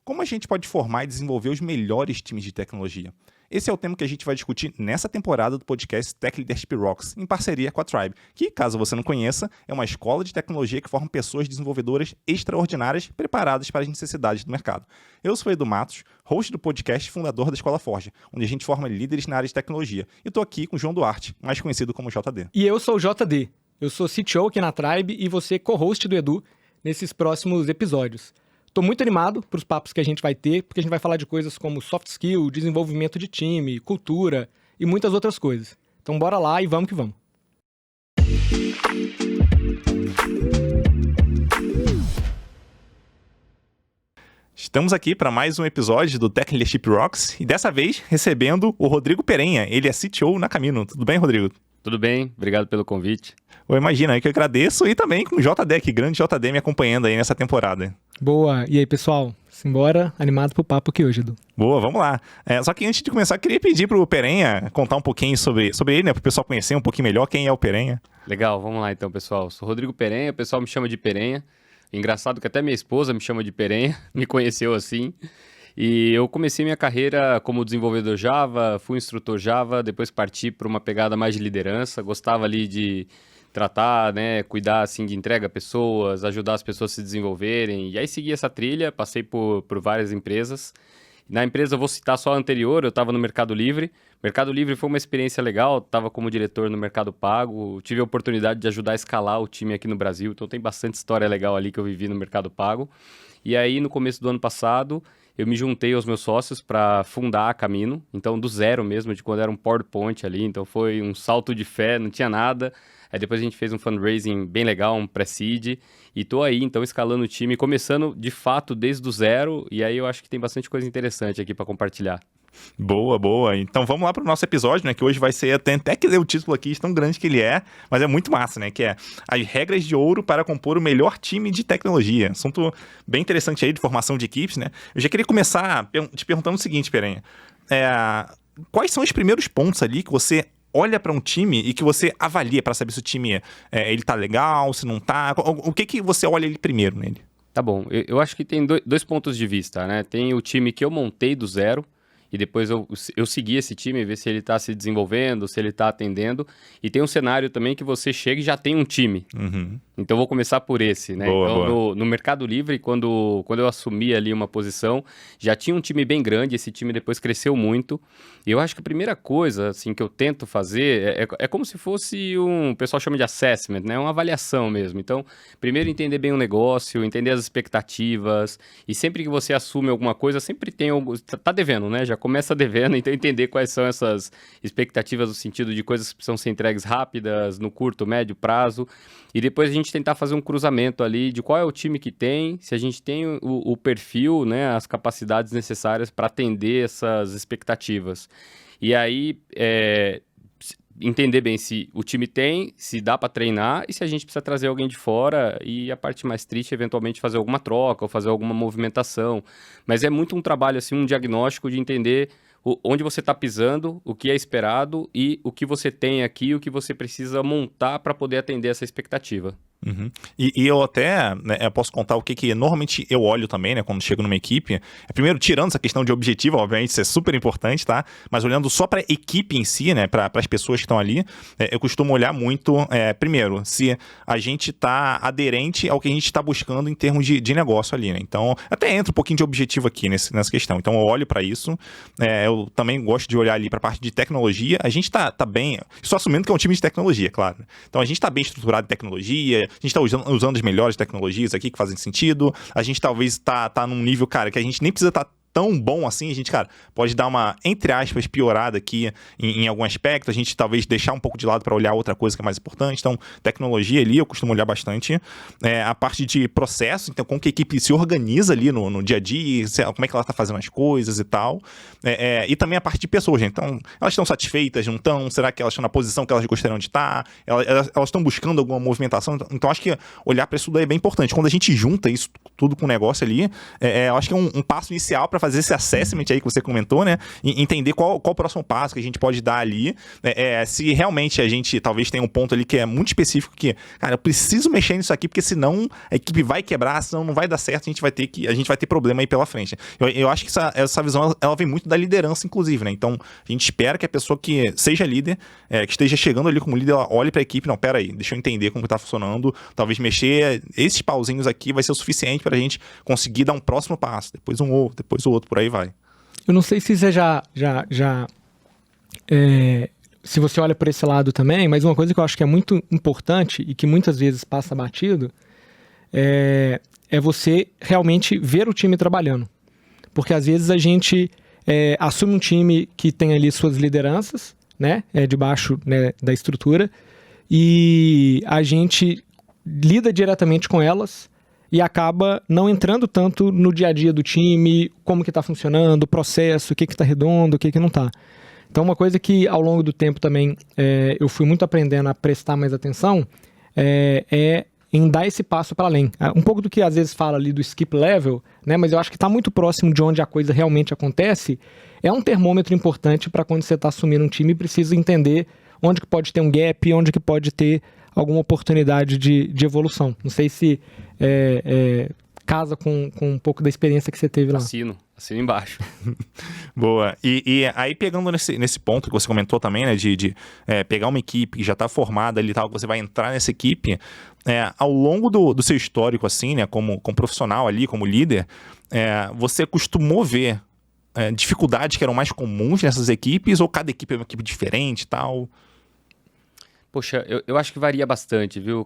Como a gente pode formar e desenvolver os melhores times de tecnologia? Esse é o tema que a gente vai discutir nessa temporada do podcast Tech Leadership Rocks, em parceria com a Tribe, que, caso você não conheça, é uma escola de tecnologia que forma pessoas desenvolvedoras extraordinárias preparadas para as necessidades do mercado. Eu sou Edu Matos, host do podcast e fundador da Escola Forja, onde a gente forma líderes na área de tecnologia. E estou aqui com o João Duarte, mais conhecido como JD. E eu sou o JD. Eu sou CTO aqui na Tribe e você co-host do Edu nesses próximos episódios. Estou muito animado para os papos que a gente vai ter, porque a gente vai falar de coisas como soft skill, desenvolvimento de time, cultura e muitas outras coisas. Então bora lá e vamos que vamos. Estamos aqui para mais um episódio do Tech Leadership Rocks e dessa vez recebendo o Rodrigo Perenha. Ele é CTO na Camino. Tudo bem, Rodrigo? Tudo bem, obrigado pelo convite. Imagina, aí que eu agradeço e também com o JD, que grande JD me acompanhando aí nessa temporada. Boa, e aí pessoal, simbora, animado pro papo aqui hoje, Edu. Boa, vamos lá. Só que antes de começar, eu queria pedir pro Perenha contar um pouquinho sobre ele, né, pro pessoal conhecer um pouquinho melhor quem é o Perenha. Legal, vamos lá então, pessoal. Sou Rodrigo Perenha, o pessoal me chama de Perenha. Engraçado que até minha esposa me chama de Perenha, me conheceu assim. E eu comecei minha carreira como desenvolvedor Java, fui instrutor Java, depois parti para uma pegada mais de liderança, gostava ali de tratar, né, cuidar assim de entrega a pessoas, ajudar as pessoas a se desenvolverem. E aí segui essa trilha, passei por várias empresas. Na empresa, eu vou citar só a anterior, eu estava no Mercado Livre. Mercado Livre foi uma experiência legal, estava como diretor no Mercado Pago, tive a oportunidade de ajudar a escalar o time aqui no Brasil, então tem bastante história legal ali que eu vivi no Mercado Pago. E aí, no começo do ano passado, eu me juntei aos meus sócios para fundar a Camino, então do zero mesmo, de quando era um PowerPoint ali, então foi um salto de fé, não tinha nada. Aí depois a gente fez um fundraising bem legal, um pré-seed, e tô aí então escalando o time, começando de fato desde o zero, e aí eu acho que tem bastante coisa interessante aqui para compartilhar. Boa, boa. Então vamos lá para o nosso episódio, né? Que hoje vai ser, tem até que ler o título aqui, tão grande que ele é, mas é muito massa, né? Que é as regras de ouro para compor o melhor time de tecnologia. Assunto bem interessante aí de formação de equipes, né? Eu já queria começar te perguntando o seguinte, Perenha. Quais são os primeiros pontos ali que você olha para um time e que você avalia para saber se o time ele tá legal, se não tá? O que você olha ali primeiro nele? Tá bom, eu acho que tem dois pontos de vista, né? Tem o time que eu montei do zero, e depois eu segui esse time, ver se ele está se desenvolvendo, se ele está atendendo. E tem um cenário também que você chega e já tem um time. Uhum. Então, vou começar por esse, né? Boa, então, boa. No Mercado Livre, quando eu assumi ali uma posição, já tinha um time bem grande, esse time depois cresceu muito. E eu acho que a primeira coisa, assim, que eu tento fazer é como se fosse o pessoal chama de assessment, né? Uma avaliação mesmo. Então, primeiro entender bem o negócio, entender as expectativas. E sempre que você assume alguma coisa, sempre tem algo... Tá devendo, né? Já começa devendo, então entender quais são essas expectativas no sentido de coisas que precisam ser entregues rápidas, no curto, médio prazo. E depois a gente tentar fazer um cruzamento ali de qual é o time que tem, se a gente tem o perfil, né, as capacidades necessárias para atender essas expectativas. E aí, entender bem se o time tem, se dá para treinar e se a gente precisa trazer alguém de fora e a parte mais triste, eventualmente, fazer alguma troca ou fazer alguma movimentação. Mas é muito um trabalho, assim, um diagnóstico de entender onde você está pisando, o que é esperado e o que você tem aqui, o que você precisa montar para poder atender essa expectativa. Uhum. E eu até eu posso contar o que normalmente eu olho também, né, quando chego numa equipe. Primeiro, tirando essa questão de objetivo, obviamente isso é super importante, tá? Mas olhando só para a equipe em si, né, para as pessoas que estão ali, eu costumo olhar muito, primeiro, se a gente está aderente ao que a gente está buscando em termos de negócio ali, né? Então, até entra um pouquinho de objetivo aqui nessa questão. Então, eu olho para isso. Eu também gosto de olhar ali para a parte de tecnologia. A gente tá bem, só assumindo que é um time de tecnologia, claro. Então, a gente está bem estruturado em tecnologia. A gente está usando as melhores tecnologias aqui que fazem sentido. A gente talvez tá num nível, cara, que a gente nem precisa estar tão bom assim, a gente, cara, pode dar uma, entre aspas, piorada aqui em algum aspecto, a gente talvez deixar um pouco de lado para olhar outra coisa que é mais importante. Então, tecnologia ali, eu costumo olhar bastante. A parte de processo, então, como que a equipe se organiza ali no dia a dia, como é que ela está fazendo as coisas e tal. E também a parte de pessoas, gente. Então, elas estão satisfeitas, não estão? Será que elas estão na posição que elas gostariam de estar? Elas estão buscando alguma movimentação? Então, acho que olhar para isso daí é bem importante. Quando a gente junta isso tudo com o negócio ali, eu acho que é um passo inicial para fazer esse assessment aí que você comentou, né? E entender qual o próximo passo que a gente pode dar ali. Se realmente a gente talvez tenha um ponto ali que é muito específico, que, cara, eu preciso mexer nisso aqui, porque senão a equipe vai quebrar, senão não vai dar certo, a gente vai ter problema aí pela frente. Eu acho que essa visão, ela vem muito da liderança, inclusive, né? Então, a gente espera que a pessoa que seja líder, que esteja chegando ali como líder, ela olhe pra equipe, não, pera aí, deixa eu entender como que tá funcionando, talvez mexer esses pauzinhos aqui vai ser o suficiente pra gente conseguir dar um próximo passo, depois um outro, depois o outro, por aí vai. Eu não sei se você se você olha por esse lado também, mas uma coisa que eu acho que é muito importante e que muitas vezes passa batido é você realmente ver o time trabalhando. Porque às vezes a gente assume um time que tem ali suas lideranças, né, debaixo, né, da estrutura, e a gente lida diretamente com elas e acaba não entrando tanto no dia a dia do time, como que está funcionando, o processo, o que está redondo, o que não está. Então, uma coisa que ao longo do tempo também eu fui muito aprendendo a prestar mais atenção é em dar esse passo para além. Um pouco do que às vezes fala ali do skip level, né, mas eu acho que está muito próximo de onde a coisa realmente acontece. É um termômetro importante para quando você está assumindo um time e precisa entender onde que pode ter um gap, onde que pode ter alguma oportunidade de evolução. Não sei se casa com um pouco da experiência que você teve lá. Assino embaixo. Boa. E aí, pegando nesse ponto que você comentou também, né, de pegar uma equipe que já está formada ali e tal, que você vai entrar nessa equipe, ao longo do seu histórico, assim, né, como profissional ali, como líder, você costumou ver dificuldades que eram mais comuns nessas equipes, ou cada equipe é uma equipe diferente e tal? Poxa, eu acho que varia bastante, viu?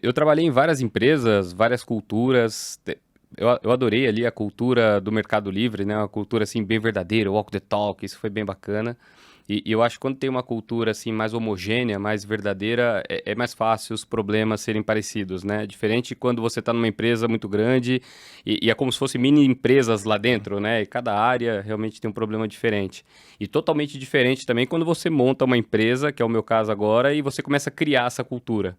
Eu trabalhei em várias empresas, várias culturas. Eu adorei ali a cultura do Mercado Livre, né? Uma cultura assim bem verdadeira, walk the talk, isso foi bem bacana. E eu acho que quando tem uma cultura assim mais homogênea, mais verdadeira, é mais fácil os problemas serem parecidos, né? Diferente quando você está numa empresa muito grande e é como se fossem mini empresas lá dentro, né? E cada área realmente tem um problema diferente. E totalmente diferente também quando você monta uma empresa, que é o meu caso agora, e você começa a criar essa cultura.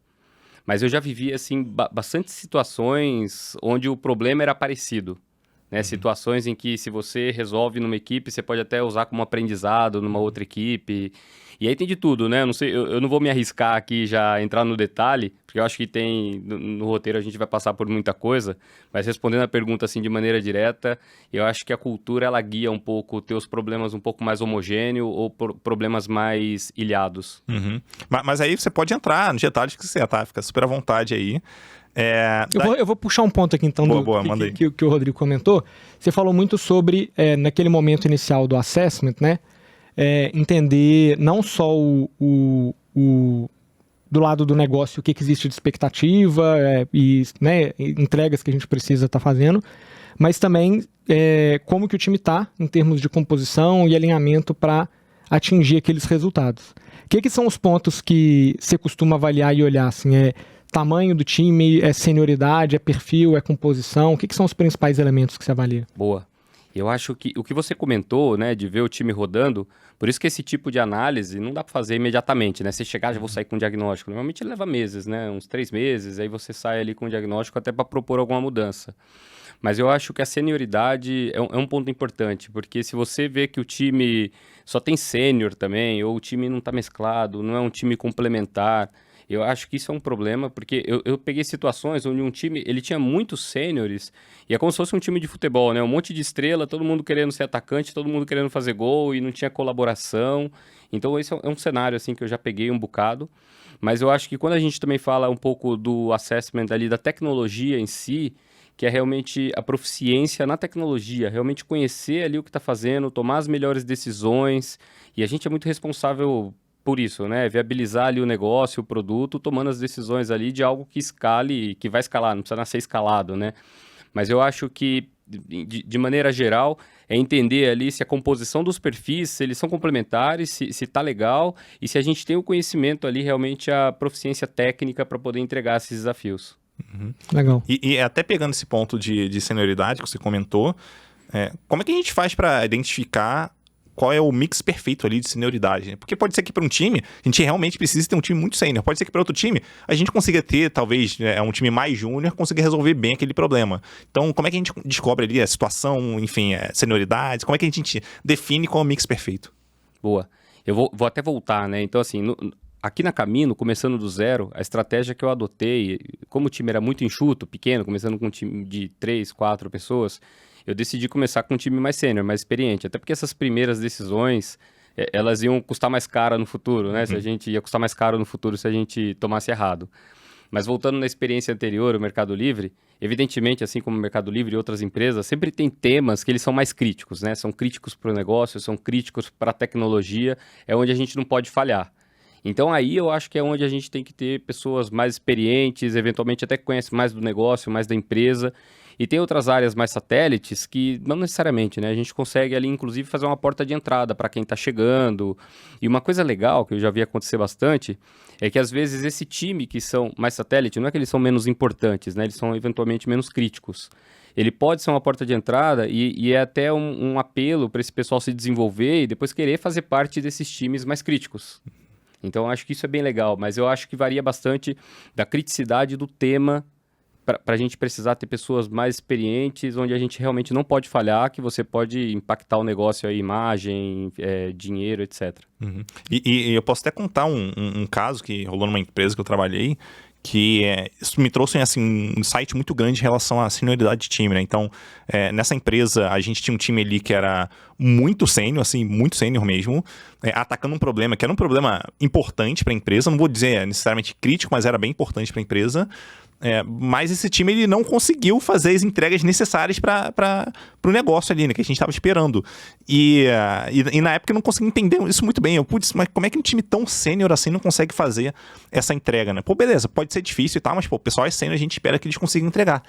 Mas eu já vivi, assim, bastante situações onde o problema era parecido, né? Situações em que, se você resolve numa equipe, você pode até usar como aprendizado numa outra equipe. E aí tem de tudo, né? Eu não sei, eu não vou me arriscar aqui já entrar no detalhe, porque eu acho que no roteiro a gente vai passar por muita coisa, mas respondendo a pergunta assim de maneira direta, eu acho que a cultura, ela guia um pouco, ter os problemas um pouco mais homogêneos ou problemas mais ilhados. Uhum. Mas aí você pode entrar nos detalhes que você tá, fica super à vontade aí. Eu vou puxar um ponto aqui, então, que o Rodrigo comentou. Você falou muito sobre, naquele momento inicial do assessment, né? Entender não só do lado do negócio o que existe de expectativa e, né, entregas que a gente precisa estar fazendo, mas também como que o time está em termos de composição e alinhamento para atingir aqueles resultados. O que são os pontos que você costuma avaliar e olhar? Assim, tamanho do time, senioridade, perfil, composição? O que são os principais elementos que você avalia? Boa. Eu acho que o que você comentou, né, de ver o time rodando, por isso que esse tipo de análise não dá para fazer imediatamente, né? Você chegar, já vou sair com um diagnóstico. Normalmente leva meses, né? Uns 3 meses, aí você sai ali com um diagnóstico até para propor alguma mudança. Mas eu acho que a senioridade é um ponto importante, porque se você vê que o time só tem sênior também, ou o time não está mesclado, não é um time complementar, eu acho que isso é um problema, porque eu peguei situações onde um time, ele tinha muitos sêniores, e é como se fosse um time de futebol, né? Um monte de estrela, todo mundo querendo ser atacante, todo mundo querendo fazer gol, e não tinha colaboração. Então, esse é um cenário, assim, que eu já peguei um bocado. Mas eu acho que quando a gente também fala um pouco do assessment ali, da tecnologia em si, que é realmente a proficiência na tecnologia, realmente conhecer ali o que está fazendo, tomar as melhores decisões, e a gente é muito responsável por isso, né? Viabilizar ali o negócio, o produto, tomando as decisões ali de algo que escale, que vai escalar, não precisa nascer escalado, né? Mas eu acho que, de maneira geral, é entender ali se a composição dos perfis, se eles são complementares, se tá legal, e se a gente tem o conhecimento ali, realmente a proficiência técnica para poder entregar esses desafios. Uhum. Legal. E até pegando esse ponto de senioridade que você comentou, como é que a gente faz para identificar qual é o mix perfeito ali de senioridade, né? Porque pode ser que para um time, a gente realmente precisa ter um time muito sênior. Pode ser que para outro time, a gente consiga ter, talvez, um time mais júnior, consiga resolver bem aquele problema. Então, como é que a gente descobre ali a situação, enfim, senioridades? Como é que a gente define qual é o mix perfeito? Boa. Eu vou até voltar, né? Então, assim, aqui na Camino, começando do zero, a estratégia que eu adotei, como o time era muito enxuto, pequeno, começando com um time de 3, 4 pessoas, eu decidi começar com um time mais sênior, mais experiente. Até porque essas primeiras decisões, elas iam custar mais caro no futuro, né? Se a gente ia custar mais caro no futuro se a gente tomasse errado. Mas voltando na experiência anterior, o Mercado Livre, evidentemente, assim como o Mercado Livre e outras empresas, sempre tem temas que eles são mais críticos, né? São críticos para o negócio, são críticos para a tecnologia, é onde a gente não pode falhar. Então aí eu acho que é onde a gente tem que ter pessoas mais experientes, eventualmente até que conhecem mais do negócio, mais da empresa. E tem outras áreas mais satélites que não necessariamente, né? A gente consegue ali, inclusive, fazer uma porta de entrada para quem está chegando. E uma coisa legal que eu já vi acontecer bastante é que, às vezes, esse time que são mais satélite, não é que eles são menos importantes, né? Eles são, eventualmente, menos críticos. Ele pode ser uma porta de entrada e é até um apelo para esse pessoal se desenvolver e depois querer fazer parte desses times mais críticos. Então, eu acho que isso é bem legal, mas eu acho que varia bastante da criticidade do tema para a gente precisar ter pessoas mais experientes, onde a gente realmente não pode falhar, que você pode impactar o negócio, a imagem, dinheiro, etc. Uhum. E eu posso até contar um caso que rolou numa empresa que eu trabalhei, que isso me trouxe assim, um insight muito grande em relação à senioridade de time, né? Então, nessa empresa, a gente tinha um time ali que era muito sênior, assim, muito sênior mesmo, atacando um problema que era um problema importante para a empresa, não vou dizer necessariamente crítico, mas era bem importante para a empresa. Mas esse time ele não conseguiu fazer as entregas necessárias para o negócio ali, né, que a gente estava esperando. E na época eu não conseguia entender isso muito bem. Putz, mas como é que um time tão sênior assim não consegue fazer essa entrega, né? Pô, beleza, pode ser difícil e tal, mas pô, o pessoal é sênior, a gente espera que eles consigam entregar.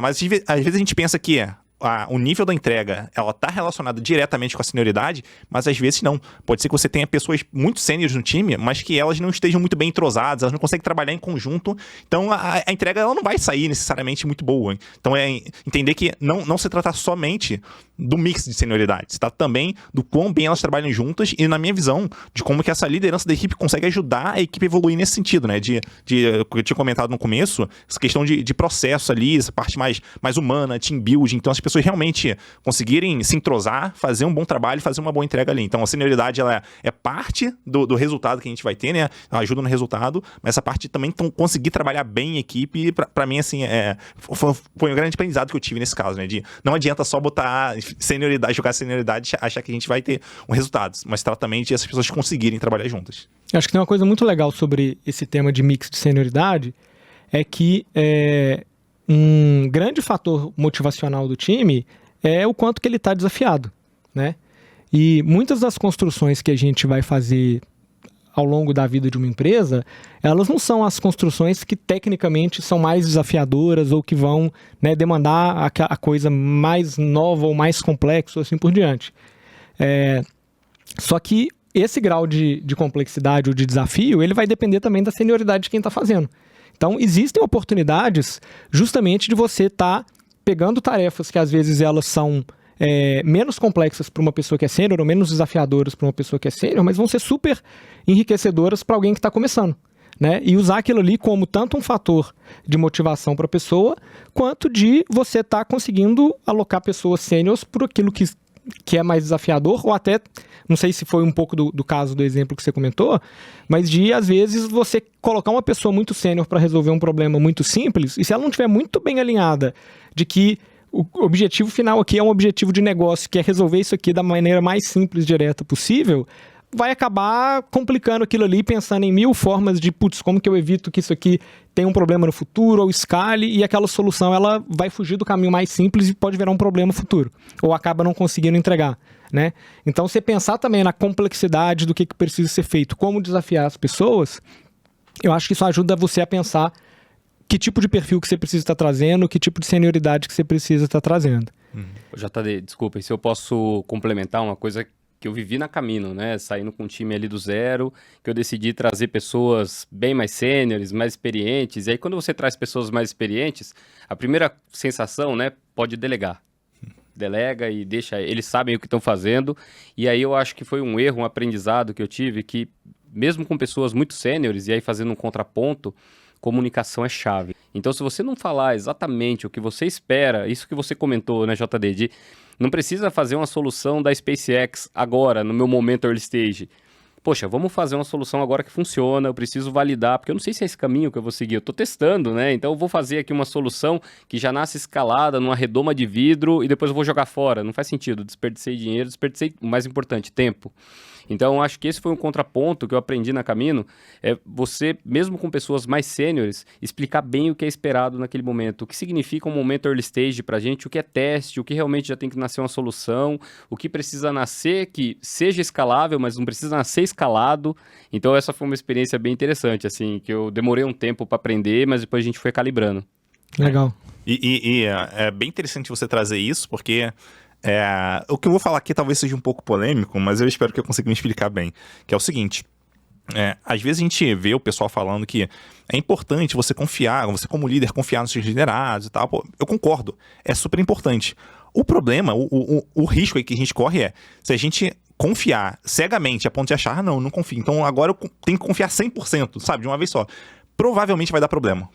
Mas às vezes a gente pensa que o nível da entrega, ela tá relacionada diretamente com a senioridade, mas às vezes não. Pode ser que você tenha pessoas muito sêniores no time, mas que elas não estejam muito bem entrosadas, elas não conseguem trabalhar em conjunto, então a entrega ela não vai sair necessariamente muito boa. Hein? Então entender que não se trata somente do mix de senioridade, se trata também do quão bem elas trabalham juntas e, na minha visão, de como que essa liderança da equipe consegue ajudar a equipe a evoluir nesse sentido, né? Eu tinha comentado no começo, essa questão de processo ali, essa parte mais humana, team building, então as pessoas realmente conseguirem se entrosar, fazer um bom trabalho, fazer uma boa entrega ali. Então a senioridade ela é parte do resultado que a gente vai ter, né? Ela ajuda no resultado, mas essa parte também conseguir trabalhar bem em equipe, pra mim, assim, foi um grande aprendizado que eu tive nesse caso, né? Não adianta só botar senioridade, jogar senioridade e achar que a gente vai ter um resultado, mas trata também de essas pessoas conseguirem trabalhar juntas. Acho que tem uma coisa muito legal sobre esse tema de mix de senioridade, é que um grande fator motivacional do time é o quanto que ele está desafiado, né? E muitas das construções que a gente vai fazer ao longo da vida de uma empresa, elas não são as construções que tecnicamente são mais desafiadoras ou que vão, né, demandar a coisa mais nova ou mais complexa, assim por diante. Só que esse grau de complexidade ou de desafio, ele vai depender também da senioridade de quem está fazendo. Então, existem oportunidades justamente de você estar pegando tarefas que às vezes elas são menos complexas para uma pessoa que é sênior ou menos desafiadoras para uma pessoa que é sênior, mas vão ser super enriquecedoras para alguém que está começando, né? E usar aquilo ali como tanto um fator de motivação para a pessoa, quanto de você estar conseguindo alocar pessoas sêniores por aquilo que é mais desafiador, ou até, não sei se foi um pouco do caso do exemplo que você comentou, mas de, às vezes, você colocar uma pessoa muito sênior para resolver um problema muito simples, e se ela não estiver muito bem alinhada de que o objetivo final aqui é um objetivo de negócio, que é resolver isso aqui da maneira mais simples e direta possível, vai acabar complicando aquilo ali, pensando em 1000 formas de, putz, como que eu evito que isso aqui tenha um problema no futuro, ou escale, e aquela solução ela vai fugir do caminho mais simples e pode virar um problema futuro, ou acaba não conseguindo entregar, né? Então, você pensar também na complexidade do que precisa ser feito, como desafiar as pessoas, eu acho que isso ajuda você a pensar que tipo de perfil que você precisa estar trazendo, que tipo de senioridade que você precisa estar trazendo. JD, desculpa, e se eu posso complementar uma coisa que eu vivi na Camino, né? Saindo com um time ali do zero, que eu decidi trazer pessoas bem mais sêniores, mais experientes. E aí, quando você traz pessoas mais experientes, a primeira sensação, né, pode delegar. delega e deixa, eles sabem o que estão fazendo. E aí eu acho que foi um erro, um aprendizado que eu tive, que mesmo com pessoas muito sêniores, e aí fazendo um contraponto, comunicação é chave. Então, se você não falar exatamente o que você espera, isso que você comentou, né, JD, de não precisa fazer uma solução da SpaceX agora, no meu momento early stage. Poxa, vamos fazer uma solução agora que funciona, eu preciso validar, porque eu não sei se é esse caminho que eu vou seguir, eu estou testando, né? Então eu vou fazer aqui uma solução que já nasce escalada numa redoma de vidro e depois eu vou jogar fora. Não faz sentido, desperdicei dinheiro, desperdicei, o mais importante, tempo. Então, eu acho que esse foi um contraponto que eu aprendi na Camino, é você, mesmo com pessoas mais sêniores, explicar bem o que é esperado naquele momento, o que significa um momento early stage pra gente, o que é teste, o que realmente já tem que nascer uma solução, o que precisa nascer que seja escalável, mas não precisa nascer escalado. Então, essa foi uma experiência bem interessante, assim, que eu demorei um tempo para aprender, mas depois a gente foi calibrando. Legal. É bem interessante você trazer isso, porque o que eu vou falar aqui talvez seja um pouco polêmico, mas eu espero que eu consiga me explicar bem. Que é o seguinte, às vezes a gente vê o pessoal falando que é importante você confiar, você como líder confiar nos seus liderados e tal. Pô, eu concordo, é super importante. O problema, o risco aí que a gente corre se a gente confiar cegamente a ponto de achar, não confio, então agora eu tenho que confiar 100%, sabe, de uma vez só. Provavelmente vai dar problema.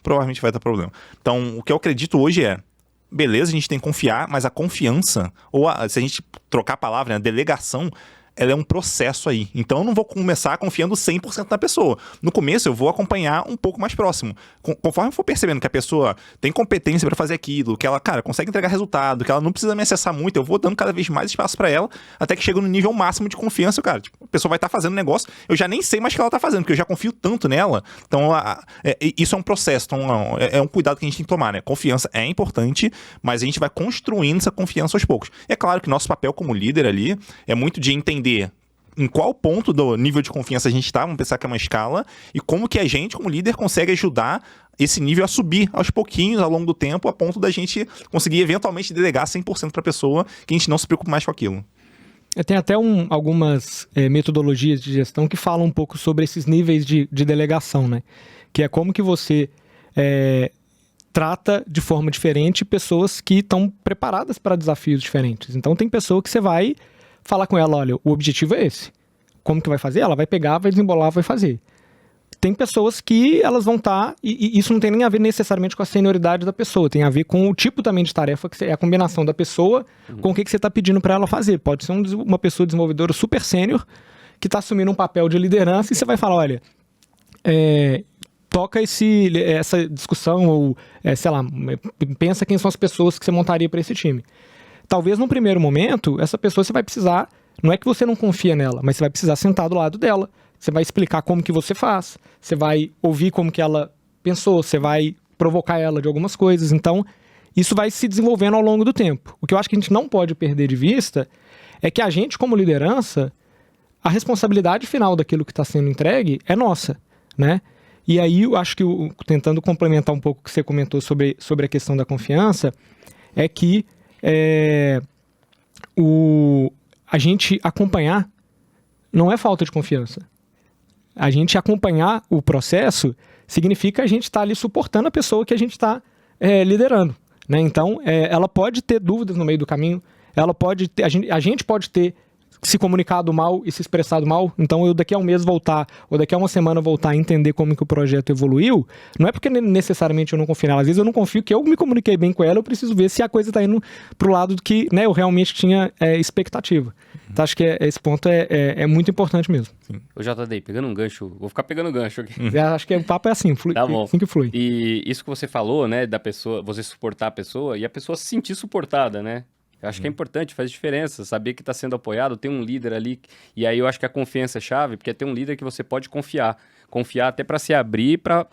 Então, o que eu acredito hoje beleza, a gente tem que confiar, mas a confiança, se a gente trocar a palavra, a delegação, ela é um processo aí. Então eu não vou começar confiando 100% na pessoa. No começo eu vou acompanhar um pouco mais próximo. Conforme eu for percebendo que a pessoa tem competência para fazer aquilo, que ela, cara, consegue entregar resultado, que ela não precisa me acessar muito, eu vou dando cada vez mais espaço para ela, até que chega no nível máximo de confiança, cara. Tipo, a pessoa vai estar fazendo negócio, eu já nem sei mais o que ela tá fazendo, porque eu já confio tanto nela. Então isso é um processo, então é um cuidado que a gente tem que tomar, né? Confiança é importante, mas a gente vai construindo essa confiança aos poucos. E é claro que nosso papel como líder ali é muito de entender em qual ponto do nível de confiança a gente está, vamos pensar que é uma escala, e como que a gente, como líder, consegue ajudar esse nível a subir aos pouquinhos, ao longo do tempo, a ponto da gente conseguir eventualmente delegar 100% para a pessoa, que a gente não se preocupe mais com aquilo. Tem até algumas metodologias de gestão que falam um pouco sobre esses níveis de delegação, né? Que é como que você trata de forma diferente pessoas que estão preparadas para desafios diferentes. Então tem pessoa que você vai falar com ela, olha, o objetivo é esse. Como que vai fazer? Ela vai pegar, vai desembolar, vai fazer. Tem pessoas que elas vão estar, e isso não tem nem a ver necessariamente com a senioridade da pessoa, tem a ver com o tipo também de tarefa, que é a combinação da pessoa com o que você está pedindo para ela fazer. Pode ser uma pessoa desenvolvedora super sênior, que está assumindo um papel de liderança, e você vai falar, olha, toca essa discussão, ou, sei lá, pensa quem são as pessoas que você montaria para esse time. Talvez no primeiro momento, essa pessoa você vai precisar, não é que você não confia nela, mas você vai precisar sentar do lado dela. Você vai explicar como que você faz, você vai ouvir como que ela pensou, você vai provocar ela de algumas coisas. Então, isso vai se desenvolvendo ao longo do tempo. O que eu acho que a gente não pode perder de vista é que a gente, como liderança, a responsabilidade final daquilo que está sendo entregue é nossa, né? E aí, eu acho que, tentando complementar um pouco o que você comentou sobre a questão da confiança, é que a gente acompanhar não é falta de confiança. A gente acompanhar o processo significa a gente estar ali suportando a pessoa que a gente está liderando, né? Então, ela pode ter dúvidas no meio do caminho, ela pode ter, a gente pode ter se comunicado mal e se expressado mal. Então, eu daqui a um mês voltar, ou daqui a uma semana voltar a entender como que o projeto evoluiu, não é porque necessariamente eu não confio nela. Às vezes eu não confio que eu me comuniquei bem com ela, eu preciso ver se a coisa está indo pro lado do que, né, eu realmente tinha expectativa. Então, acho que esse ponto é muito importante mesmo. Sim. Ô, JD, pegando um gancho, vou ficar pegando gancho aqui. Acho que o papo é assim, flui, tá bom. Assim que flui. E isso que você falou, né, da pessoa, você suportar a pessoa e a pessoa se sentir suportada, né? Eu acho que é importante, faz diferença, saber que está sendo apoiado, tem um líder ali, e aí eu acho que a confiança é chave, porque é ter um líder que você pode confiar até para se abrir, para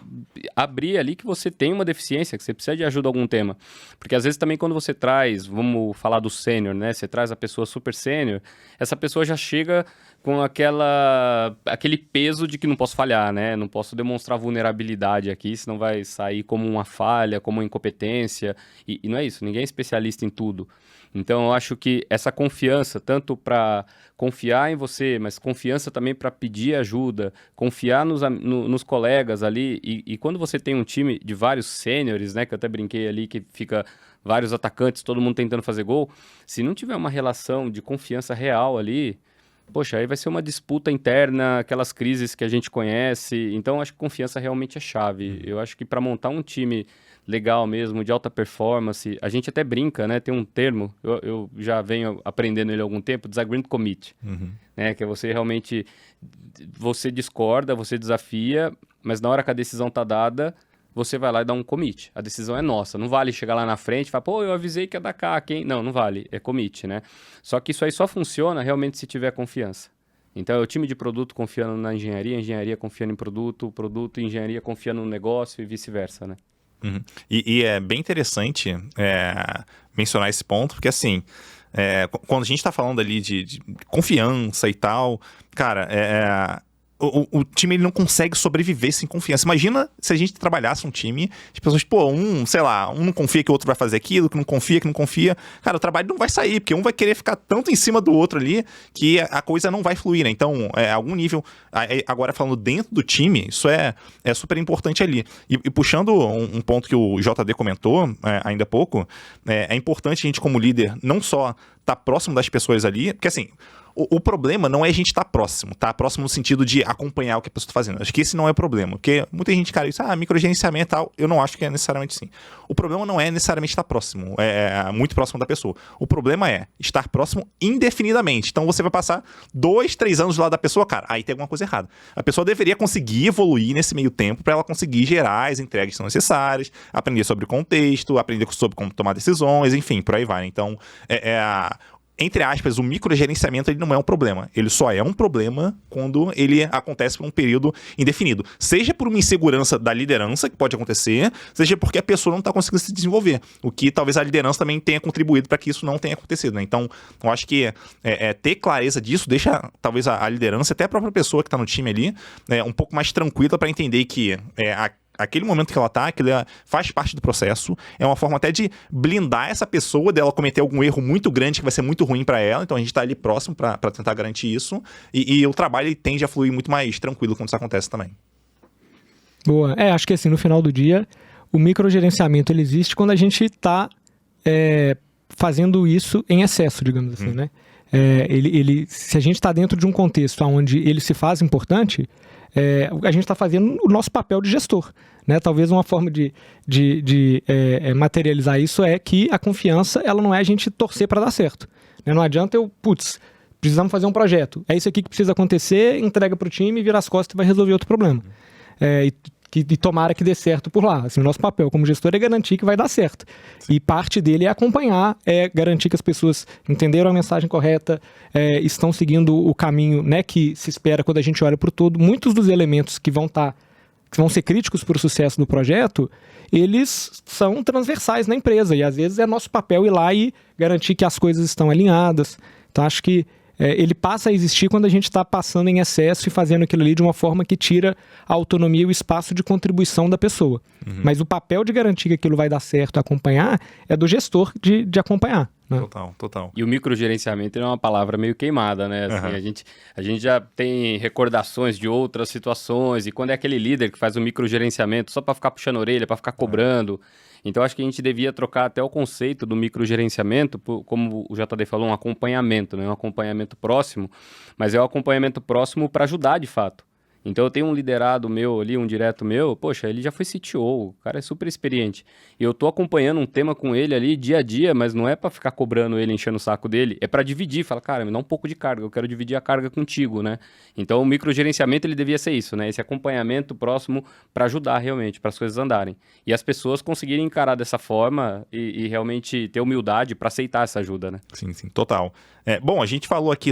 abrir ali que você tem uma deficiência, que você precisa de ajuda em algum tema. Porque às vezes também quando você traz, vamos falar do sênior, né? Você traz a pessoa super sênior, essa pessoa já chega com aquele peso de que não posso falhar, né? Não posso demonstrar vulnerabilidade aqui, senão vai sair como uma falha, como uma incompetência, e não é isso, ninguém é especialista em tudo. Então, eu acho que essa confiança, tanto para confiar em você, mas confiança também para pedir ajuda, confiar nos colegas ali, e quando você tem um time de vários sêniores, né, que eu até brinquei ali, que fica vários atacantes, todo mundo tentando fazer gol. Se não tiver uma relação de confiança real ali, poxa, aí vai ser uma disputa interna, aquelas crises que a gente conhece. Então, acho que confiança realmente é chave. Eu acho que para montar um time legal mesmo, de alta performance, a gente até brinca, né? Tem um termo, eu já venho aprendendo ele há algum tempo, disagreement commit, né? Que é você realmente, você discorda, você desafia, mas na hora que a decisão tá dada, você vai lá e dá um commit. A decisão é nossa. Não vale chegar lá na frente e falar, pô, eu avisei que ia dar CAC, hein? Não vale. É commit, né? Só que isso aí só funciona realmente se tiver confiança. Então, é o time de produto confiando na engenharia, engenharia confiando em produto, produto e engenharia confiando no negócio e vice-versa, né? E é bem interessante mencionar esse ponto, porque assim, quando a gente está falando ali de confiança e tal, cara, o time ele não consegue sobreviver sem confiança. Imagina se a gente trabalhasse um time de pessoas, pô, sei lá, um não confia que o outro vai fazer aquilo, que não confia. Cara, o trabalho não vai sair, porque um vai querer ficar tanto em cima do outro ali que a coisa não vai fluir, né? Então, algum nível, agora falando dentro do time, isso é super importante ali. E puxando um ponto que o JD comentou ainda há pouco, é importante a gente como líder não só estar próximo das pessoas ali, porque assim, o problema não é a gente estar próximo, tá? Próximo no sentido de acompanhar o que a pessoa está fazendo. Acho que esse não é o problema, porque muita gente, cara, diz, microgerenciamento e tal, eu não acho que é necessariamente assim. O problema não é necessariamente estar próximo, muito próximo da pessoa. O problema é estar próximo indefinidamente. Então você vai passar 2, 3 anos do lado da pessoa, cara, aí tem alguma coisa errada. A pessoa deveria conseguir evoluir nesse meio tempo para ela conseguir gerar as entregas que são necessárias, aprender sobre o contexto, aprender sobre como tomar decisões, enfim, por aí vai. Então, entre aspas, o microgerenciamento ele não é um problema. Ele só é um problema quando ele acontece por um período indefinido. Seja por uma insegurança da liderança, que pode acontecer, seja porque a pessoa não está conseguindo se desenvolver. O que talvez a liderança também tenha contribuído para que isso não tenha acontecido, né? Então, eu acho que ter clareza disso deixa talvez a liderança, até a própria pessoa que está no time ali, um pouco mais tranquila para entender que aquele momento que ela tá, aquilo faz parte do processo, é uma forma até de blindar essa pessoa dela cometer algum erro muito grande que vai ser muito ruim para ela, então a gente tá ali próximo para tentar garantir isso, e o trabalho ele tende a fluir muito mais tranquilo quando isso acontece também. Boa. Acho que assim, no final do dia, o microgerenciamento ele existe quando a gente tá fazendo isso em excesso, digamos assim, né? Se a gente está dentro de um contexto onde ele se faz importante, a gente está fazendo o nosso papel de gestor, né? Talvez uma forma de materializar isso é que a confiança ela não é a gente torcer para dar certo, né? Não adianta precisamos fazer um projeto, é isso aqui que precisa acontecer, entrega para o time, vira as costas e vai resolver outro problema. E tomara que dê certo por lá. Assim, o nosso papel como gestor é garantir que vai dar certo. Sim. E parte dele é acompanhar, garantir que as pessoas entenderam a mensagem correta, estão seguindo o caminho, né, que se espera quando a gente olha para o todo. Muitos dos elementos que vão ser críticos para o sucesso do projeto, eles são transversais na empresa. E às vezes é nosso papel ir lá e garantir que as coisas estão alinhadas. Então acho que ele passa a existir quando a gente está passando em excesso e fazendo aquilo ali de uma forma que tira a autonomia e o espaço de contribuição da pessoa. Mas o papel de garantir que aquilo vai dar certo, acompanhar, é do gestor de acompanhar. Né? Total. E o microgerenciamento é uma palavra meio queimada, né? Assim, a gente já tem recordações de outras situações, e quando é aquele líder que faz o microgerenciamento só para ficar puxando a orelha, para ficar cobrando. Então, acho que a gente devia trocar até o conceito do microgerenciamento, como o JD falou, um acompanhamento, não é um acompanhamento próximo, mas é um acompanhamento próximo para ajudar de fato. Então, eu tenho um liderado meu ali, um direto meu, poxa, ele já foi CTO, o cara é super experiente. E eu tô acompanhando um tema com ele ali dia a dia, mas não é para ficar cobrando ele, enchendo o saco dele, é para dividir. Fala, cara, me dá um pouco de carga, eu quero dividir a carga contigo, né? Então, o microgerenciamento, ele devia ser isso, né? Esse acompanhamento próximo para ajudar realmente, para as coisas andarem. E as pessoas conseguirem encarar dessa forma e realmente ter humildade para aceitar essa ajuda, né? Sim, total. Bom, a gente falou aqui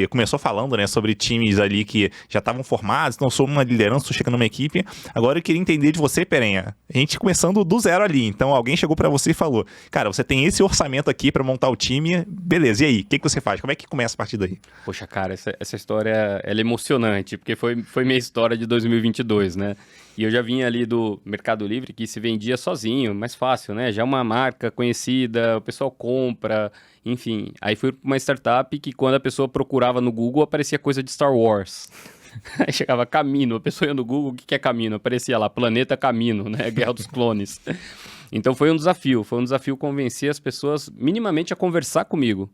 começou falando, né, sobre times ali que já estavam formados, então sou uma liderança, estou chegando numa equipe. Agora eu queria entender de você, Perenha. A gente começando do zero ali, então alguém chegou para você e falou, cara, você tem esse orçamento aqui para montar o time, beleza, e aí? O que você faz? Como é que começa a partir daí? Poxa, cara, essa história, ela é emocionante, porque foi minha história de 2022, né? E eu já vinha ali do Mercado Livre, que se vendia sozinho, mais fácil, né? Já é uma marca conhecida, o pessoal compra, enfim. Aí fui para uma startup que quando a pessoa procurava no Google, aparecia coisa de Star Wars. Aí chegava Camino, a pessoa ia no Google, o que é Camino? Aparecia lá, Planeta Camino, né? Guerra dos Clones. Então foi um desafio convencer as pessoas minimamente a conversar comigo.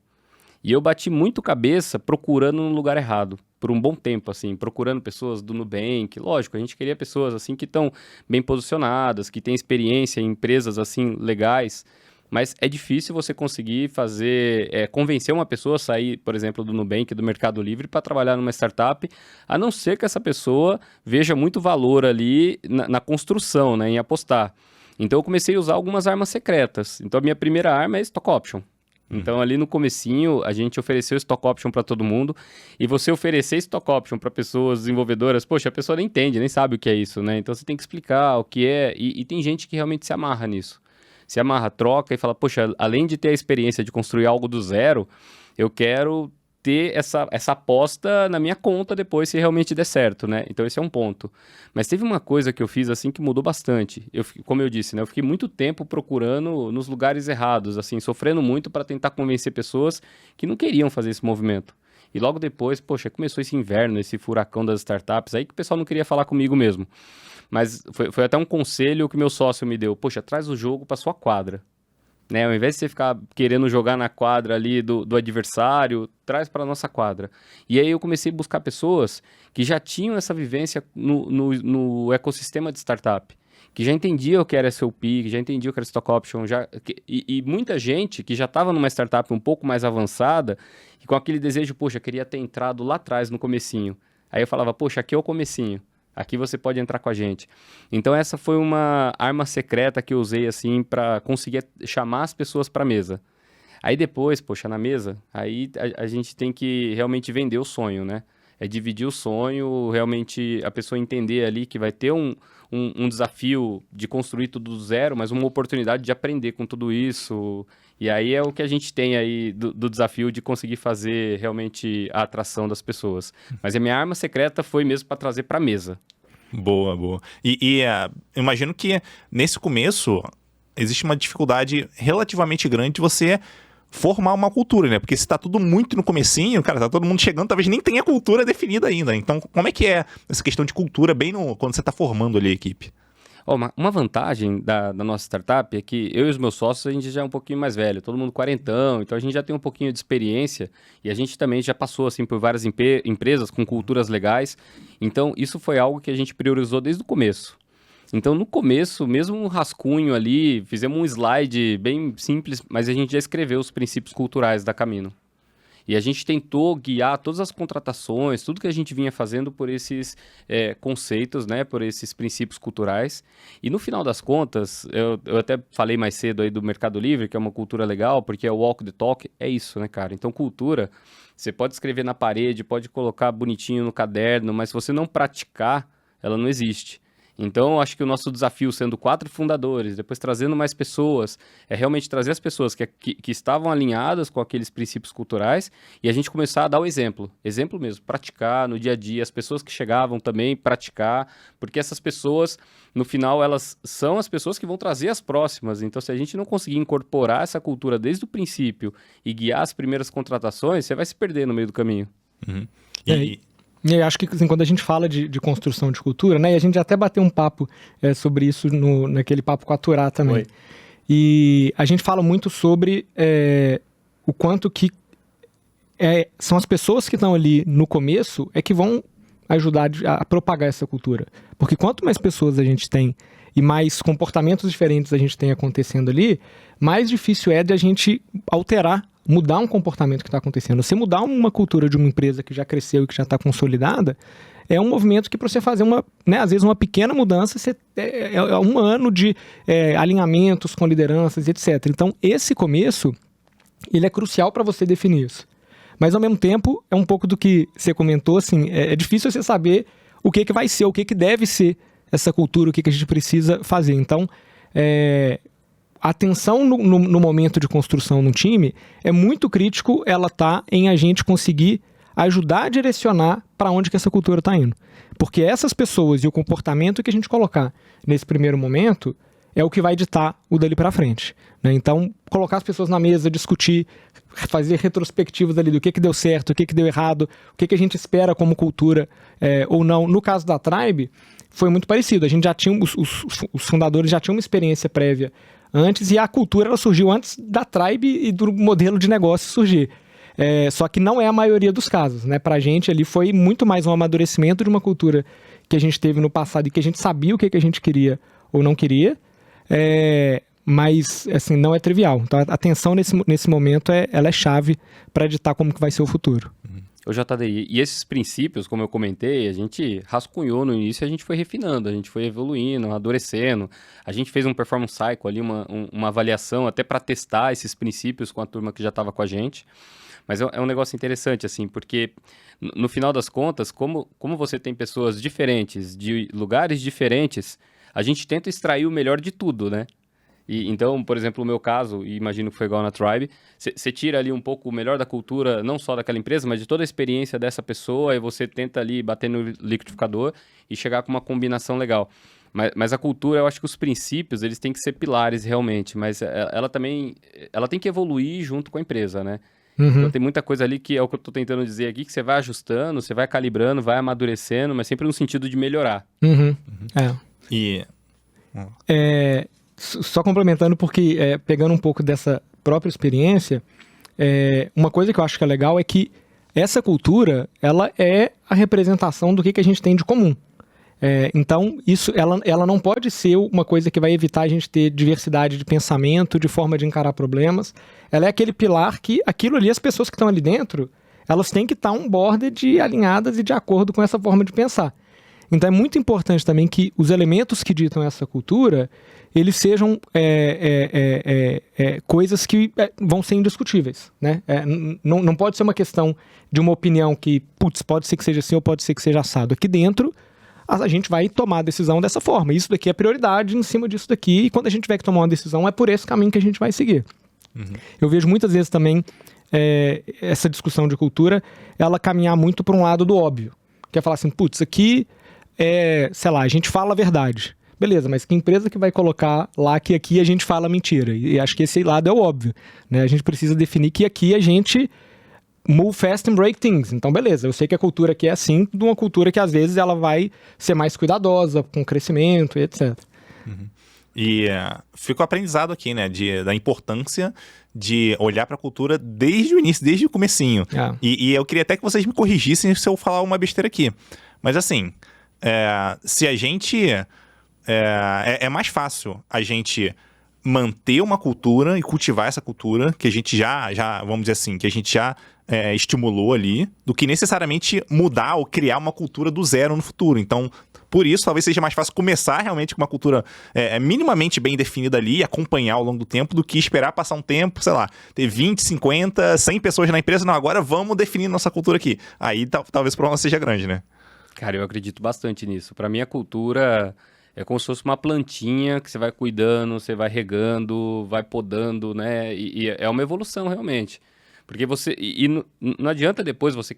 E eu bati muito cabeça procurando no lugar errado, por um bom tempo, assim, procurando pessoas do Nubank. Lógico, a gente queria pessoas, assim, que estão bem posicionadas, que têm experiência em empresas, assim, legais. Mas é difícil você conseguir convencer uma pessoa a sair, por exemplo, do Nubank, do Mercado Livre, para trabalhar numa startup, a não ser que essa pessoa veja muito valor ali na construção, né, em apostar. Então eu comecei a usar algumas armas secretas. Então a minha primeira arma é Stock Option. Então ali no comecinho a gente ofereceu Stock Option para todo mundo, e você oferecer Stock Option para pessoas desenvolvedoras, poxa, a pessoa nem entende, nem sabe o que é isso, né? Então você tem que explicar o que é, e tem gente que realmente se amarra nisso. Se amarra, troca e fala, poxa, além de ter a experiência de construir algo do zero, eu quero ter essa aposta na minha conta depois, se realmente der certo, né? Então esse é um ponto. Mas teve uma coisa que eu fiz assim que mudou bastante. Como eu disse, né? Eu fiquei muito tempo procurando nos lugares errados, assim, sofrendo muito para tentar convencer pessoas que não queriam fazer esse movimento. E logo depois, poxa, começou esse inverno, esse furacão das startups, aí que o pessoal não queria falar comigo mesmo. Mas foi até um conselho que meu sócio me deu. Poxa, traz o jogo para sua quadra. Né? Ao invés de você ficar querendo jogar na quadra ali do adversário, traz para a nossa quadra. E aí eu comecei a buscar pessoas que já tinham essa vivência no ecossistema de startup, que já entendiam o que era SOP, que já entendiam o que era Stock Option, e muita gente que já estava numa startup um pouco mais avançada, e com aquele desejo, poxa, queria ter entrado lá atrás no comecinho. Aí eu falava, poxa, aqui é o comecinho. Aqui você pode entrar com a gente. Então essa foi uma arma secreta que eu usei assim para conseguir chamar as pessoas para a mesa. Aí depois, poxa, na mesa, aí a gente tem que realmente vender o sonho, né? É dividir o sonho, realmente a pessoa entender ali que vai ter um desafio de construir tudo do zero, mas uma oportunidade de aprender com tudo isso. E aí é o que a gente tem aí do desafio de conseguir fazer realmente a atração das pessoas. Mas a minha arma secreta foi mesmo para trazer para a mesa. Boa, boa. Eu imagino que nesse começo existe uma dificuldade relativamente grande de você formar uma cultura, né? Porque se tá tudo muito no comecinho, cara, tá todo mundo chegando, talvez nem tenha cultura definida ainda. Então, como é que é essa questão de cultura quando você tá formando ali a equipe? Uma vantagem da nossa startup é que eu e os meus sócios, a gente já é um pouquinho mais velho, todo mundo quarentão, então a gente já tem um pouquinho de experiência e a gente também já passou assim, por várias empresas com culturas legais, então isso foi algo que a gente priorizou desde o começo. Então no começo, mesmo um rascunho ali, fizemos um slide bem simples, mas a gente já escreveu os princípios culturais da Camino. E a gente tentou guiar todas as contratações, tudo que a gente vinha fazendo por esses conceitos, né, por esses princípios culturais. E no final das contas, eu até falei mais cedo aí do Mercado Livre, que é uma cultura legal, porque é o walk the talk, é isso, né, cara? Então, cultura, você pode escrever na parede, pode colocar bonitinho no caderno, mas se você não praticar, ela não existe. Então, acho que o nosso desafio, sendo 4 fundadores, depois trazendo mais pessoas, é realmente trazer as pessoas que estavam alinhadas com aqueles princípios culturais e a gente começar a dar o exemplo mesmo, praticar no dia a dia, as pessoas que chegavam também praticar, porque essas pessoas, no final, elas são as pessoas que vão trazer as próximas. Então, se a gente não conseguir incorporar essa cultura desde o princípio e guiar as primeiras contratações, você vai se perder no meio do caminho. Uhum. E eu acho que assim, quando a gente fala de construção de cultura, né, e a gente até bateu um papo sobre isso naquele papo com a Turá também. Oi. E a gente fala muito sobre o quanto que são as pessoas que estão ali no começo que vão ajudar a propagar essa cultura. Porque quanto mais pessoas a gente tem e mais comportamentos diferentes a gente tem acontecendo ali, mais difícil é de a gente mudar um comportamento que está acontecendo. Você mudar uma cultura de uma empresa que já cresceu e que já está consolidada, é um movimento que para você fazer às vezes uma pequena mudança, é um ano de alinhamentos com lideranças, etc. Então, esse começo, ele é crucial para você definir isso. Mas, ao mesmo tempo, é um pouco do que você comentou, assim, é difícil você saber o que vai ser, o que deve ser essa cultura, o que a gente precisa fazer. Então, a atenção no momento de construção no time é muito crítico, ela tá em a gente conseguir ajudar a direcionar para onde que essa cultura está indo. Porque essas pessoas e o comportamento que a gente colocar nesse primeiro momento é o que vai ditar o dali para frente. Né? Então, colocar as pessoas na mesa, discutir, fazer retrospectivas ali do que deu certo, o que deu errado, o que a gente espera como cultura ou não. No caso da Tribe, foi muito parecido. A gente já tinha, os fundadores já tinham uma experiência prévia antes, e a cultura ela surgiu antes da Tribe e do modelo de negócio surgir. Só que não é a maioria dos casos, né? Pra gente ali foi muito mais um amadurecimento de uma cultura que a gente teve no passado e que a gente sabia o que a gente queria ou não queria, mas assim, não é trivial. Então a atenção nesse momento ela é chave para ditar como que vai ser o futuro. Ô JDI, e esses princípios, como eu comentei, a gente rascunhou no início, a gente foi refinando, a gente foi evoluindo, amadurecendo, a gente fez um performance cycle ali, uma avaliação até para testar esses princípios com a turma que já estava com a gente. Mas é um negócio interessante, assim, porque no final das contas, como você tem pessoas diferentes, de lugares diferentes, a gente tenta extrair o melhor de tudo, né? Então, por exemplo, no meu caso, e imagino que foi igual na Tribe, você tira ali um pouco o melhor da cultura, não só daquela empresa, mas de toda a experiência dessa pessoa, e você tenta ali bater no liquidificador e chegar com uma combinação legal. Mas a cultura, eu acho que os princípios, eles têm que ser pilares realmente, mas ela também tem que evoluir junto com a empresa, né? Então tem muita coisa ali que é o que eu estou tentando dizer aqui, que você vai ajustando, você vai calibrando, vai amadurecendo, mas sempre no sentido de melhorar. Só complementando, porque pegando um pouco dessa própria experiência, uma coisa que eu acho que é legal é que essa cultura, ela é a representação do que a gente tem de comum. Então, ela não pode ser uma coisa que vai evitar a gente ter diversidade de pensamento, de forma de encarar problemas. Ela é aquele pilar que aquilo ali, as pessoas que estão ali dentro, elas têm que estar on board alinhadas e de acordo com essa forma de pensar. Então é muito importante também que os elementos que ditam essa cultura, eles sejam coisas que vão ser indiscutíveis, né? Não pode ser uma questão de uma opinião que, pode ser que seja assim ou pode ser que seja assado. Aqui dentro, a gente vai tomar a decisão dessa forma. Isso daqui é prioridade em cima disso daqui, e quando a gente tiver que tomar uma decisão, é por esse caminho que a gente vai seguir. Eu vejo muitas vezes também essa discussão de cultura, ela caminhar muito para um lado do óbvio. Que é falar assim, aqui sei lá, a gente fala a verdade. Beleza, mas que empresa que vai colocar lá que aqui a gente fala mentira? E acho que esse lado é o óbvio, né? A gente precisa definir que aqui a gente move fast and break things. Então, beleza, eu sei que a cultura aqui é assim, de uma cultura que às vezes ela vai ser mais cuidadosa com o crescimento e etc. E fica o aprendizado aqui, né, da importância de olhar para a cultura desde o início, desde o comecinho. E eu queria até que vocês me corrigissem se eu falar uma besteira aqui. Mas assim, se a gente... É mais fácil a gente manter uma cultura e cultivar essa cultura que a gente já vamos dizer assim, que a gente já estimulou ali, do que necessariamente mudar ou criar uma cultura do zero no futuro. Então, por isso, talvez seja mais fácil começar realmente com uma cultura minimamente bem definida ali e acompanhar ao longo do tempo, do que esperar passar um tempo, sei lá, ter 20, 50, 100 pessoas na empresa. Não, agora vamos definir nossa cultura aqui. Aí talvez o problema seja grande, né? Cara, eu acredito bastante nisso. Para mim, a cultura é como se fosse uma plantinha que você vai cuidando, você vai regando, vai podando, né? E é uma evolução, realmente. Porque não adianta depois você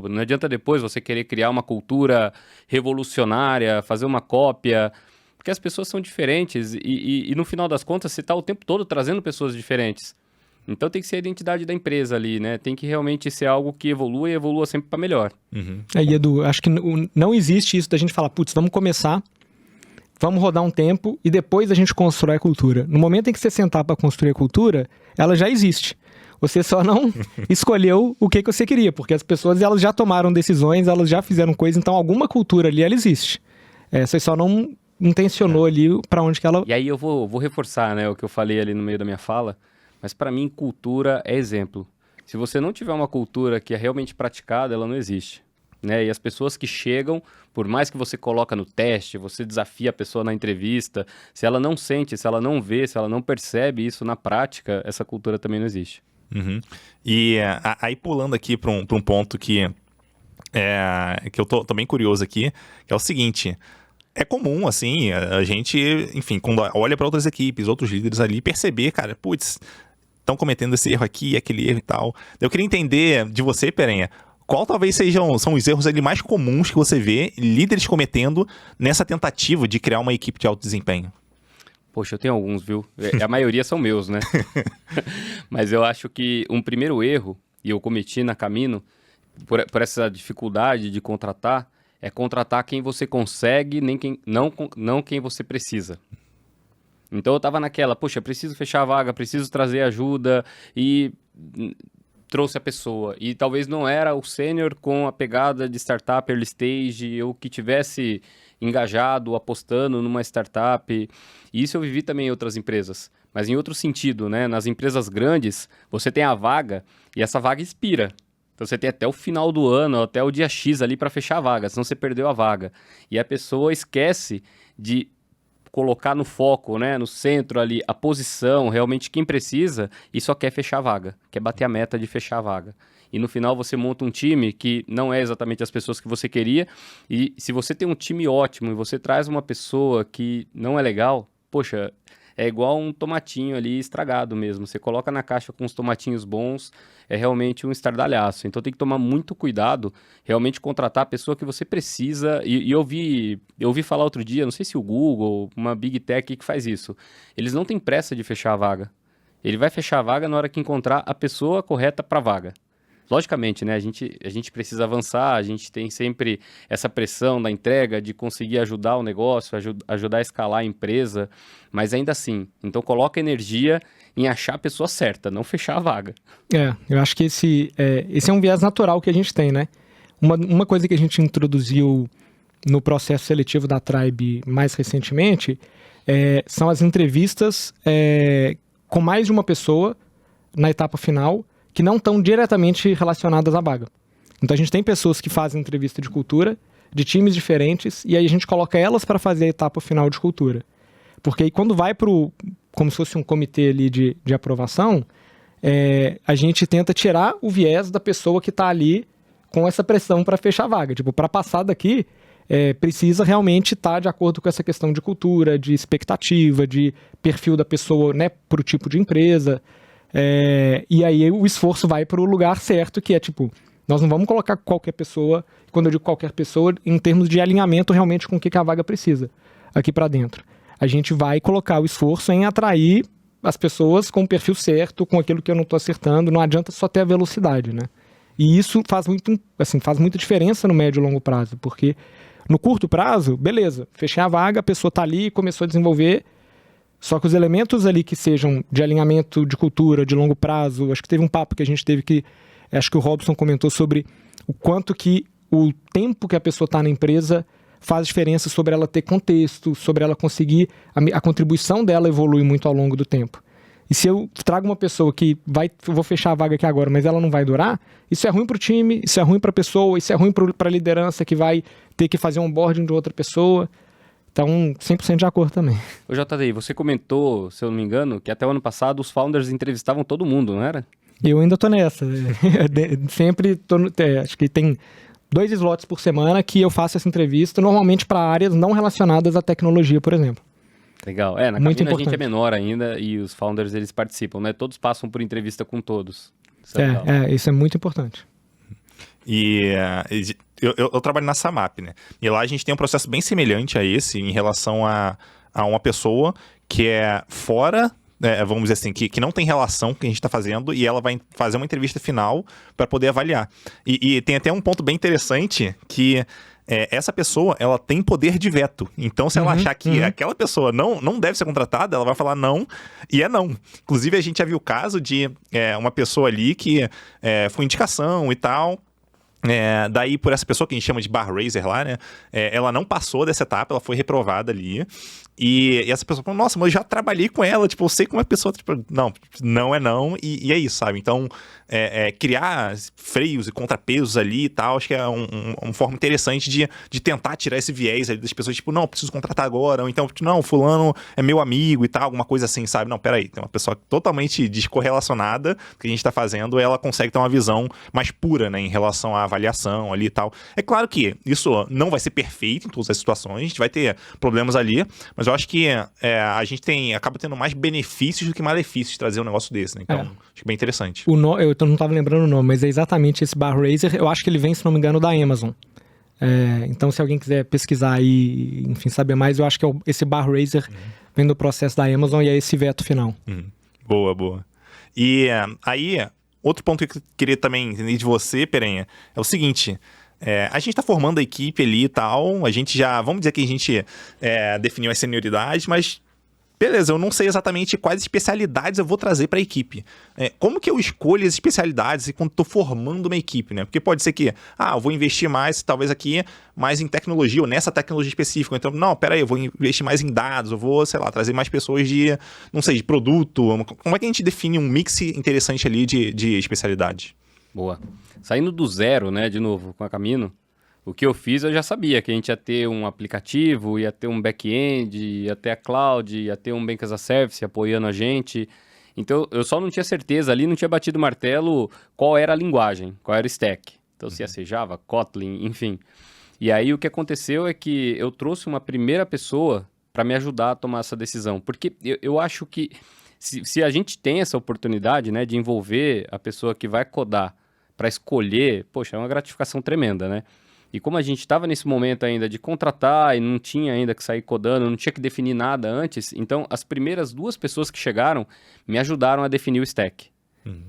não adianta depois você querer criar uma cultura revolucionária, fazer uma cópia, porque as pessoas são diferentes e no final das contas você está o tempo todo trazendo pessoas diferentes. Então tem que ser a identidade da empresa ali, né? Tem que realmente ser algo que evolua e evolua sempre para melhor. E Edu, acho que não existe isso da gente falar, vamos começar, vamos rodar um tempo e depois a gente constrói a cultura. No momento em que você sentar para construir a cultura, ela já existe. Você só não escolheu o que você queria, porque as pessoas elas já tomaram decisões, elas já fizeram coisas, então alguma cultura ali ela existe. Você só não intencionou ali para onde que ela... E aí eu vou reforçar, né, o que eu falei ali no meio da minha fala, mas para mim cultura é exemplo. Se você não tiver uma cultura que é realmente praticada, ela não existe. Né? E as pessoas que chegam, por mais que você coloca no teste, você desafia a pessoa na entrevista, se ela não sente, se ela não vê, se ela não percebe isso na prática, essa cultura também não existe. E aí pulando aqui para um ponto que eu tô bem curioso aqui, que é o seguinte: é comum, assim, a gente, enfim, quando olha para outras equipes, outros líderes ali, perceber, cara, estão cometendo esse erro aqui, aquele erro e tal. Eu queria entender de você, Perenha, qual talvez são os erros ali mais comuns que você vê líderes cometendo nessa tentativa de criar uma equipe de alto desempenho? Poxa, eu tenho alguns, viu? A maioria são meus, né? Mas eu acho que um primeiro erro, e eu cometi na Camino, por essa dificuldade de contratar, é contratar quem você consegue, não quem você precisa. Então eu tava naquela, poxa, preciso fechar a vaga, preciso trazer ajuda, e trouxe a pessoa. E talvez não era o sênior com a pegada de startup early stage, ou que tivesse engajado, apostando numa startup. E isso eu vivi também em outras empresas, mas em outro sentido, né? Nas empresas grandes, você tem a vaga e essa vaga expira. Então você tem até o final do ano, até o dia X ali para fechar a vaga, senão você perdeu a vaga. E a pessoa esquece de colocar no foco, né, no centro ali, a posição, realmente quem precisa, e só quer fechar a vaga, quer bater a meta de fechar a vaga. E no final você monta um time que não é exatamente as pessoas que você queria, e se você tem um time ótimo e você traz uma pessoa que não é legal, poxa, é igual um tomatinho ali estragado mesmo. Você coloca na caixa com os tomatinhos bons, é realmente um estardalhaço. Então tem que tomar muito cuidado, realmente contratar a pessoa que você precisa. E eu ouvi falar outro dia, não sei se o Google, uma Big Tech que faz isso. Eles não têm pressa de fechar a vaga. Ele vai fechar a vaga na hora que encontrar a pessoa correta para a vaga. Logicamente, né? A gente precisa avançar, a gente tem sempre essa pressão da entrega, de conseguir ajudar o negócio, ajudar a escalar a empresa, mas ainda assim, então coloca energia em achar a pessoa certa, não fechar a vaga. Eu acho que esse é um viés natural que a gente tem, né? Uma coisa que a gente introduziu no processo seletivo da Tribe mais recentemente são as entrevistas com mais de uma pessoa na etapa final, que não estão diretamente relacionadas à vaga. Então a gente tem pessoas que fazem entrevista de cultura, de times diferentes, e aí a gente coloca elas para fazer a etapa final de cultura. Porque aí quando vai como se fosse um comitê ali de aprovação, a gente tenta tirar o viés da pessoa que está ali com essa pressão para fechar a vaga. Tipo, para passar daqui, precisa realmente estar de acordo com essa questão de cultura, de expectativa, de perfil da pessoa, né, para o tipo de empresa. E aí o esforço vai para o lugar certo, que é tipo, nós não vamos colocar qualquer pessoa, quando eu digo qualquer pessoa, em termos de alinhamento realmente com o que a vaga precisa aqui para dentro. A gente vai colocar o esforço em atrair as pessoas com o perfil certo, com aquilo que eu não estou acertando, não adianta só ter a velocidade, né? E isso faz muita diferença no médio e longo prazo, porque no curto prazo, beleza, fechei a vaga, a pessoa está ali, começou a desenvolver. Só que os elementos ali que sejam de alinhamento de cultura, de longo prazo, acho que teve um papo que a gente teve que, acho que o Robson comentou sobre o quanto que o tempo que a pessoa está na empresa faz diferença sobre ela ter contexto, sobre ela conseguir, a contribuição dela evolui muito ao longo do tempo. E se eu trago uma pessoa que eu vou fechar a vaga aqui agora, mas ela não vai durar, isso é ruim para o time, isso é ruim para a pessoa, isso é ruim para a liderança que vai ter que fazer um onboarding de outra pessoa. Então, 100% de acordo também. Ô JDI, você comentou, se eu não me engano, que até o ano passado os founders entrevistavam todo mundo, não era? Eu ainda tô nessa. Sempre acho que tem 2 slots por semana que eu faço essa entrevista, normalmente para áreas não relacionadas à tecnologia, por exemplo. Legal. Na Camino a gente é menor ainda e os founders, eles participam, né? Todos passam por entrevista com todos. Isso é muito importante. E eu trabalho na Samap, né? E lá a gente tem um processo bem semelhante a esse em relação a uma pessoa que é fora, vamos dizer assim, que não tem relação com o que a gente está fazendo, e ela vai fazer uma entrevista final para poder avaliar. E tem até um ponto bem interessante que essa pessoa, ela tem poder de veto. Então, se ela achar que aquela pessoa não deve ser contratada, ela vai falar não, e é não. Inclusive, a gente já viu o caso de uma pessoa ali que foi indicação e tal. Daí, por essa pessoa que a gente chama de bar raiser lá, né? Ela não passou dessa etapa, ela foi reprovada ali. E essa pessoa falou, nossa, mas eu já trabalhei com ela, tipo, eu sei como a pessoa, tipo, não é não, e é isso, sabe? Então, criar freios e contrapesos ali e tal, acho que é uma forma interessante de tentar tirar esse viés ali das pessoas, tipo, não, preciso contratar agora, ou então, não, fulano é meu amigo e tal, alguma coisa assim, sabe? Não, peraí, tem uma pessoa totalmente descorrelacionada que a gente tá fazendo, ela consegue ter uma visão mais pura, né, em relação à avaliação ali e tal. É claro que isso não vai ser perfeito em todas as situações, a gente vai ter problemas ali, mas eu acho que a gente acaba tendo mais benefícios do que malefícios de trazer um negócio desse, né? Então, acho bem interessante. Eu não estava lembrando o nome, mas é exatamente esse bar raiser. Eu acho que ele vem, se não me engano, da Amazon. Então, se alguém quiser pesquisar e, enfim, saber mais, eu acho que esse bar raiser vem do processo da Amazon e é esse veto final. Boa, boa. E aí, outro ponto que eu queria também entender de você, Perenha, é o seguinte... a gente tá formando a equipe ali e tal, a gente já, vamos dizer que a gente definiu as senioridades, mas beleza, eu não sei exatamente quais especialidades eu vou trazer para a equipe. Como que eu escolho as especialidades quando estou formando uma equipe, né? Porque pode ser que, eu vou investir mais, talvez aqui, mais em tecnologia, ou nessa tecnologia específica. Então, não, peraí, eu vou investir mais em dados, eu vou, sei lá, trazer mais pessoas de, não sei, de produto. Como é que a gente define um mix interessante ali de especialidades? Boa. Saindo do zero, né, de novo, com a Camino, o que eu fiz, eu já sabia que a gente ia ter um aplicativo, ia ter um back-end, ia ter a cloud, ia ter um Bank as a Service apoiando a gente. Então, eu só não tinha certeza ali, não tinha batido o martelo qual era a linguagem, qual era o stack. Então, se ia ser Java, Kotlin, enfim. E aí, o que aconteceu é que eu trouxe uma primeira pessoa para me ajudar a tomar essa decisão. Porque eu acho que se a gente tem essa oportunidade, né, de envolver a pessoa que vai codar para escolher, poxa, é uma gratificação tremenda, né? E como a gente estava nesse momento ainda de contratar e não tinha ainda que sair codando, não tinha que definir nada antes, então as primeiras 2 pessoas que chegaram me ajudaram a definir o stack.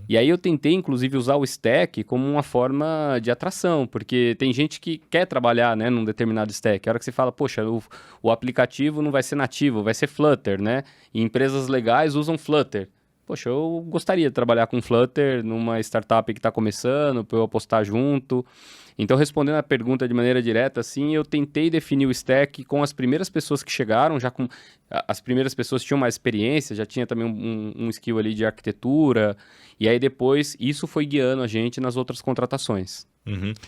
E aí eu tentei, inclusive, usar o stack como uma forma de atração, porque tem gente que quer trabalhar, né, num determinado stack. A hora que você fala, poxa, o aplicativo não vai ser nativo, vai ser Flutter, né? E empresas legais usam Flutter. Poxa, eu gostaria de trabalhar com Flutter numa startup que está começando, para eu apostar junto. Então, respondendo a pergunta de maneira direta, assim, eu tentei definir o stack com as primeiras pessoas que chegaram, já com... As primeiras pessoas tinham mais experiência, já tinha também um skill ali de arquitetura, e aí depois isso foi guiando a gente nas outras contratações.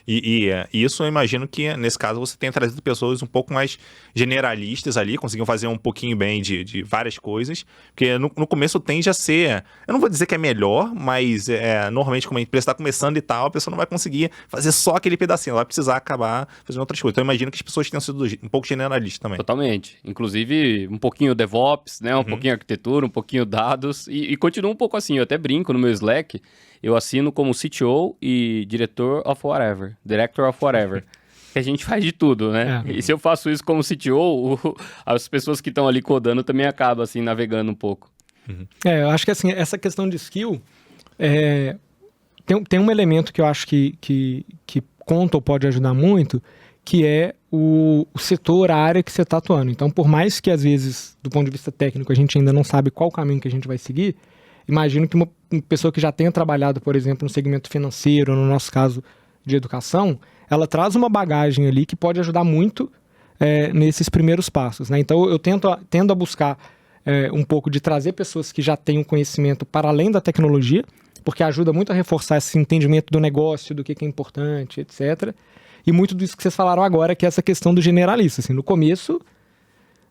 E isso eu imagino que nesse caso você tenha trazido pessoas um pouco mais generalistas ali, conseguiam fazer um pouquinho bem de várias coisas, porque no começo tende a ser, eu não vou dizer que é melhor, mas normalmente como a empresa está começando e tal, a pessoa não vai conseguir fazer só aquele pedacinho, ela vai precisar acabar fazendo outras coisas. Então eu imagino que as pessoas tenham sido um pouco generalistas também. Totalmente. Inclusive um pouquinho DevOps, né? Um pouquinho arquitetura, um pouquinho dados e continua um pouco assim, eu até brinco no meu Slack. Eu assino como CTO e Director of Whatever. Que a gente faz de tudo, né? E se eu faço isso como CTO, as pessoas que estão ali codando também acabam, assim, navegando um pouco. Eu acho que, assim, essa questão de skill... Tem um elemento que eu acho que conta ou pode ajudar muito, que é o setor, a área que você está atuando. Então, por mais que, às vezes, do ponto de vista técnico, a gente ainda não sabe qual caminho que a gente vai seguir, imagino que uma pessoa que já tenha trabalhado, por exemplo, no segmento financeiro, no nosso caso de educação, ela traz uma bagagem ali que pode ajudar muito nesses primeiros passos, né? Então, eu tendo a buscar um pouco de trazer pessoas que já têm um conhecimento para além da tecnologia, porque ajuda muito a reforçar esse entendimento do negócio, do que é importante, etc. E muito disso que vocês falaram agora, que é essa questão do generalista. Assim, no começo,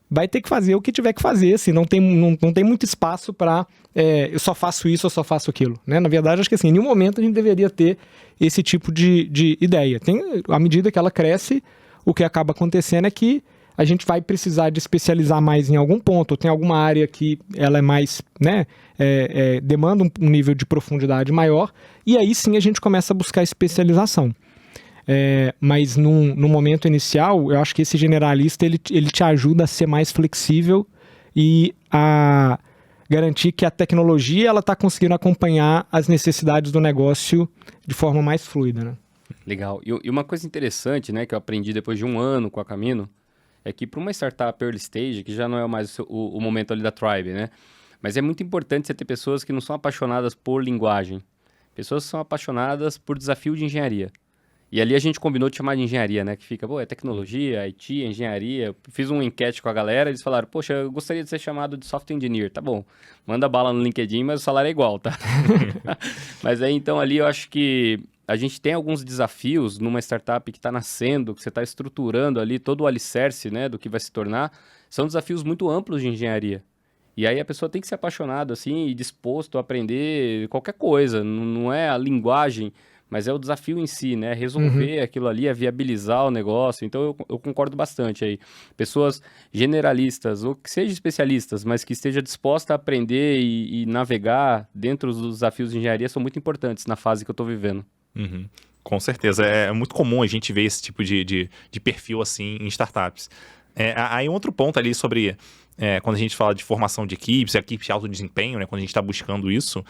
vai ter que fazer o que tiver que fazer, assim, não tem muito espaço para eu só faço isso, eu só faço aquilo, né? Na verdade, acho que assim, em nenhum momento a gente deveria ter esse tipo de ideia. À medida que ela cresce, o que acaba acontecendo é que a gente vai precisar de especializar mais em algum ponto, ou tem alguma área que ela é mais, né, demanda um nível de profundidade maior, e aí sim a gente começa a buscar especialização. Mas no momento inicial, eu acho que esse generalista ele te ajuda a ser mais flexível e a garantir que a tecnologia está conseguindo acompanhar as necessidades do negócio de forma mais fluida, né? Legal. E uma coisa interessante, né, que eu aprendi depois de 1 ano com a Camino, é que para uma startup early stage, que já não é mais o momento ali da Tribe, né? Mas é muito importante você ter pessoas que não são apaixonadas por linguagem. Pessoas que são apaixonadas por desafio de engenharia. E ali a gente combinou de chamar de engenharia, né? Que fica, é tecnologia, IT, engenharia. Eu fiz uma enquete com a galera, eles falaram, poxa, eu gostaria de ser chamado de software engineer. Tá bom, manda bala no LinkedIn, mas o salário é igual, tá? Mas aí, então, ali eu acho que a gente tem alguns desafios numa startup que está nascendo, que você está estruturando ali todo o alicerce, né, do que vai se tornar. São desafios muito amplos de engenharia. E aí a pessoa tem que ser apaixonada, assim, e disposto a aprender qualquer coisa. Não é a linguagem, mas é o desafio em si, né? Resolver aquilo ali, é viabilizar o negócio. Então, eu concordo bastante aí. Pessoas generalistas, ou que sejam especialistas, mas que esteja disposta a aprender e navegar dentro dos desafios de engenharia são muito importantes na fase que eu estou vivendo. Com certeza. É muito comum a gente ver esse tipo de perfil assim em startups. Aí um outro ponto ali sobre quando a gente fala de formação de equipes, equipes de alto desempenho, né, quando a gente está buscando isso,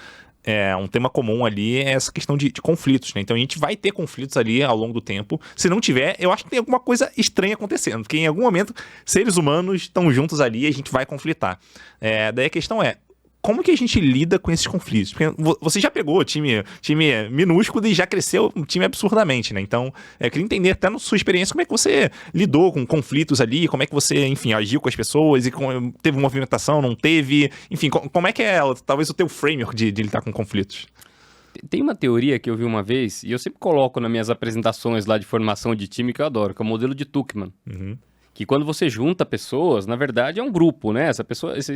um tema comum ali é essa questão de conflitos, né? Então a gente vai ter conflitos ali ao longo do tempo. Se não tiver, eu acho que tem alguma coisa estranha acontecendo, porque em algum momento seres humanos estão juntos ali e a gente vai conflitar. Daí a questão é, como que a gente lida com esses conflitos? Porque você já pegou o time minúsculo e já cresceu um time absurdamente, né? Então, eu queria entender até na sua experiência como é que você lidou com conflitos ali, como é que você, enfim, agiu com as pessoas e teve movimentação, não teve? Enfim, como é que é talvez o teu framework de lidar com conflitos? Tem uma teoria que eu vi uma vez, e eu sempre coloco nas minhas apresentações lá de formação de time que eu adoro, que é o modelo de Tuckman. Uhum. Que quando você junta pessoas, na verdade é um grupo, né?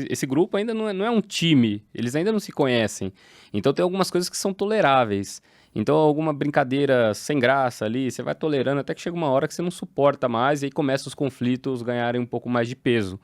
Esse grupo ainda não é um time, eles ainda não se conhecem. Então tem algumas coisas que são toleráveis. Então alguma brincadeira sem graça ali, você vai tolerando até que chega uma hora que você não suporta mais e aí começam os conflitos ganharem um pouco mais de peso.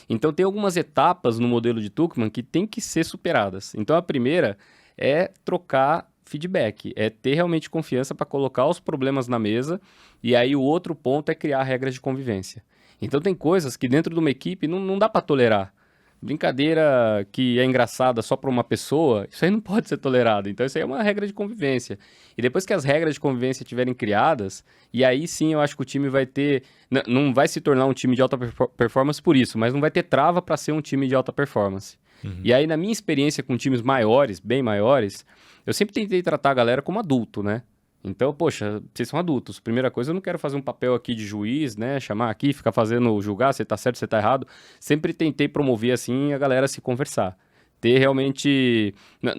Então tem algumas etapas no modelo de Tuckman que tem que ser superadas. Então a primeira é trocar feedback, é ter realmente confiança para colocar os problemas na mesa, e aí o outro ponto é criar regras de convivência. Então tem coisas que dentro de uma equipe não dá para tolerar. Brincadeira que é engraçada só para uma pessoa, isso aí não pode ser tolerado. Então isso aí é uma regra de convivência. E depois que as regras de convivência estiverem criadas, e aí sim eu acho que o time vai ter... Não vai se tornar um time de alta performance por isso, mas não vai ter trava para ser um time de alta performance. Uhum. E aí na minha experiência com times maiores, bem maiores, eu sempre tentei tratar a galera como adulto, né? Então, poxa, vocês são adultos. Primeira coisa, eu não quero fazer um papel aqui de juiz, né? Chamar aqui, ficar fazendo julgar, você tá certo, você tá errado. Sempre tentei promover, assim, a galera se conversar. Ter realmente...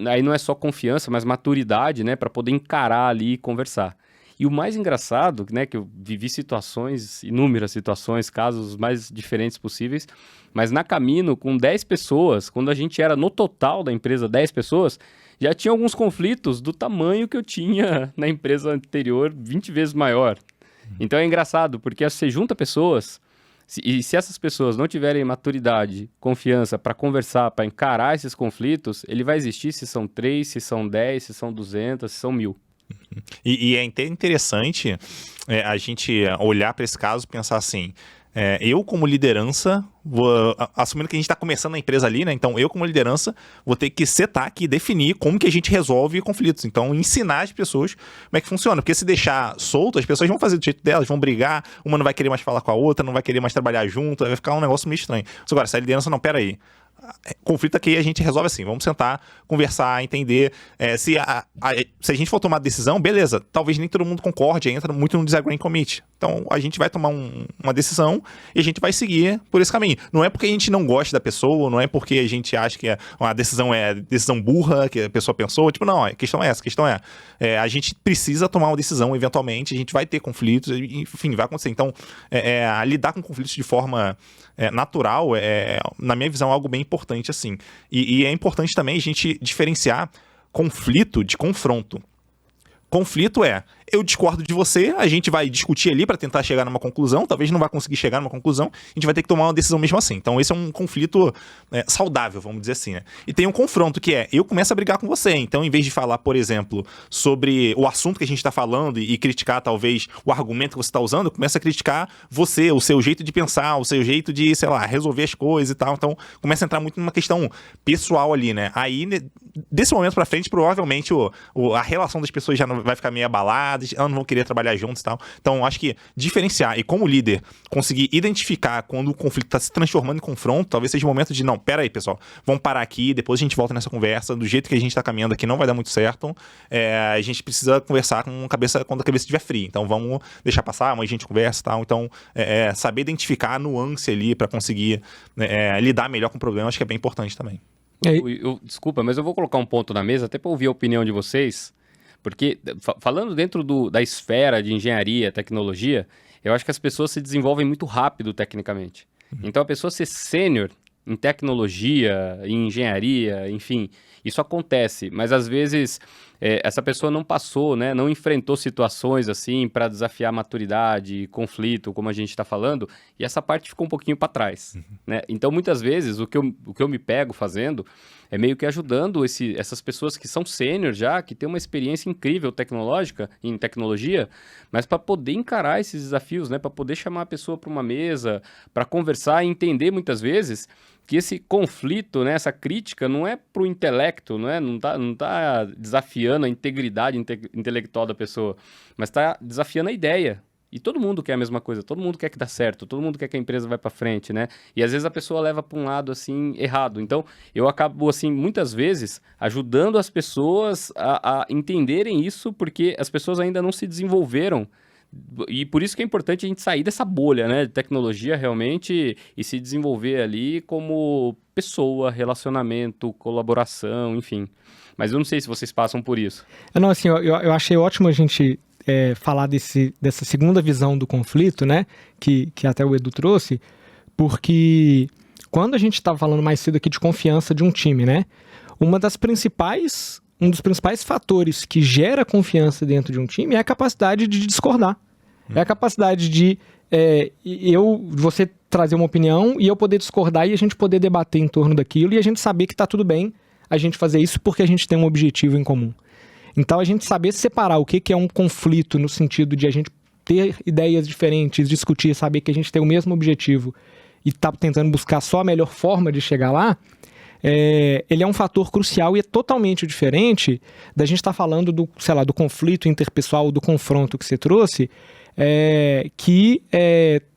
Aí não é só confiança, mas maturidade, né? Para poder encarar ali e conversar. E o mais engraçado, né? Que eu vivi situações, inúmeras situações, casos mais diferentes possíveis. Mas na Camino, com 10 pessoas, quando a gente era no total da empresa 10 pessoas... Já tinha alguns conflitos do tamanho que eu tinha na empresa anterior, 20 vezes maior. Então é engraçado, porque você junta pessoas, e se essas pessoas não tiverem maturidade, confiança para conversar, para encarar esses conflitos, ele vai existir se são 3, se são 10, se são 200, se são 1000. E é interessante a gente olhar para esse caso e pensar assim... eu como liderança, assumindo que a gente está começando a empresa ali, né? Então eu como liderança vou ter que setar aqui, definir como que a gente resolve conflitos. Então ensinar as pessoas como é que funciona. Porque se deixar solto, as pessoas vão fazer do jeito delas, vão brigar, uma não vai querer mais falar com a outra, não vai querer mais trabalhar junto, vai ficar um negócio meio estranho. Mas agora, se a liderança não, pera aí. Conflito aqui a gente resolve assim, vamos sentar, conversar, entender se a gente for tomar decisão, beleza, talvez nem todo mundo concorde, entra muito no disagreeing committee, então a gente vai tomar uma decisão e a gente vai seguir por esse caminho, não é porque a gente não gosta da pessoa, não é porque a gente acha que uma decisão é decisão burra, que a pessoa pensou, tipo, não, a questão é essa, a questão a gente precisa tomar uma decisão eventualmente, a gente vai ter conflitos, enfim, vai acontecer, então lidar com conflitos de forma natural, na minha visão, algo bem importante, assim. E é importante também a gente diferenciar conflito de confronto. Conflito eu discordo de você, a gente vai discutir ali para tentar chegar numa conclusão, talvez não vá conseguir chegar numa conclusão, a gente vai ter que tomar uma decisão mesmo assim. Então esse é um conflito saudável, vamos dizer assim, né? E tem um confronto que eu começo a brigar com você, então em vez de falar, por exemplo, sobre o assunto que a gente está falando e criticar talvez o argumento que você está usando, eu começo a criticar você, o seu jeito de pensar, o seu jeito de, sei lá, resolver as coisas e tal, então começa a entrar muito numa questão pessoal ali, né? Aí, desse momento para frente, provavelmente a relação das pessoas já não vai ficar meio abalada, elas não vão querer trabalhar juntos e tal. Então, acho que diferenciar e como líder, conseguir identificar quando o conflito está se transformando em confronto, talvez seja o momento de, não, pera aí, pessoal, vamos parar aqui, depois a gente volta nessa conversa, do jeito que a gente está caminhando aqui não vai dar muito certo, a gente precisa conversar quando a cabeça estiver fria, então vamos deixar passar, amanhã a gente conversa e tal, então saber identificar a nuance ali para conseguir lidar melhor com o problema, acho que é bem importante também. Desculpa, mas eu vou colocar um ponto na mesa, até para ouvir a opinião de vocês, porque falando dentro da esfera de engenharia, tecnologia, eu acho que as pessoas se desenvolvem muito rápido tecnicamente. Então a pessoa ser sênior em tecnologia, em engenharia, enfim, isso acontece, mas às vezes essa pessoa não passou, né, não enfrentou situações assim para desafiar maturidade, conflito, como a gente está falando, e essa parte ficou um pouquinho para trás, né? Então, muitas vezes, o que eu me pego fazendo é meio que ajudando essas pessoas que são sênior já, que têm uma experiência incrível em tecnologia, mas para poder encarar esses desafios, né, para poder chamar a pessoa para uma mesa, para conversar e entender muitas vezes que esse conflito, né, essa crítica não é pro intelecto, não tá desafiando a integridade intelectual da pessoa, mas está desafiando a ideia. E todo mundo quer a mesma coisa, todo mundo quer que dá certo, todo mundo quer que a empresa vá para frente, né? E às vezes a pessoa leva para um lado, assim, errado. Então, eu acabo, assim, muitas vezes ajudando as pessoas a entenderem isso, porque as pessoas ainda não se desenvolveram. E por isso que é importante a gente sair dessa bolha, né, de tecnologia realmente e se desenvolver ali como pessoa, relacionamento, colaboração, enfim. Mas eu não sei se vocês passam por isso. Não, assim, eu achei ótimo a gente falar dessa segunda visão do conflito, né, que até o Edu trouxe, porque quando a gente estava falando mais cedo aqui de confiança de um time, né, um dos principais fatores que gera confiança dentro de um time é a capacidade de discordar. É a capacidade de você trazer uma opinião e eu poder discordar e a gente poder debater em torno daquilo e a gente saber que está tudo bem a gente fazer isso porque a gente tem um objetivo em comum. Então, a gente saber separar o que é um conflito no sentido de a gente ter ideias diferentes, discutir, saber que a gente tem o mesmo objetivo e está tentando buscar só a melhor forma de chegar lá, ele é um fator crucial e é totalmente diferente da gente estar falando do conflito interpessoal, do confronto que você trouxe, que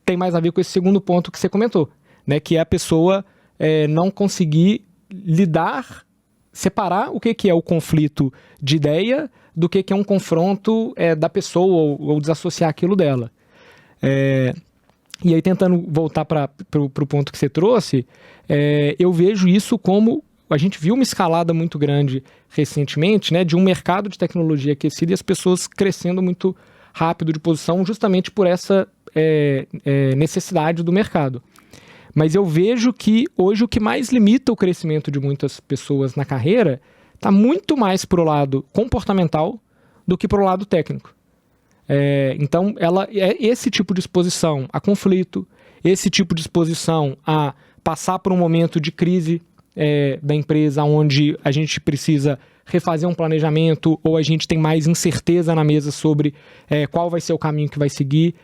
tem mais a ver com esse segundo ponto que você comentou, né, que é a pessoa não conseguir separar o que é o conflito de ideia do que é um confronto da pessoa ou desassociar aquilo dela. E aí, tentando voltar para o ponto que você trouxe, eu vejo isso como... A gente viu uma escalada muito grande recentemente, né, de um mercado de tecnologia aquecido e as pessoas crescendo muito rápido de posição justamente por essa necessidade do mercado. Mas eu vejo que hoje o que mais limita o crescimento de muitas pessoas na carreira está muito mais para o lado comportamental do que para o lado técnico. Então, esse tipo de exposição a conflito, esse tipo de exposição a passar por um momento de crise da empresa, onde a gente precisa refazer um planejamento ou a gente tem mais incerteza na mesa sobre qual vai ser o caminho que vai seguir.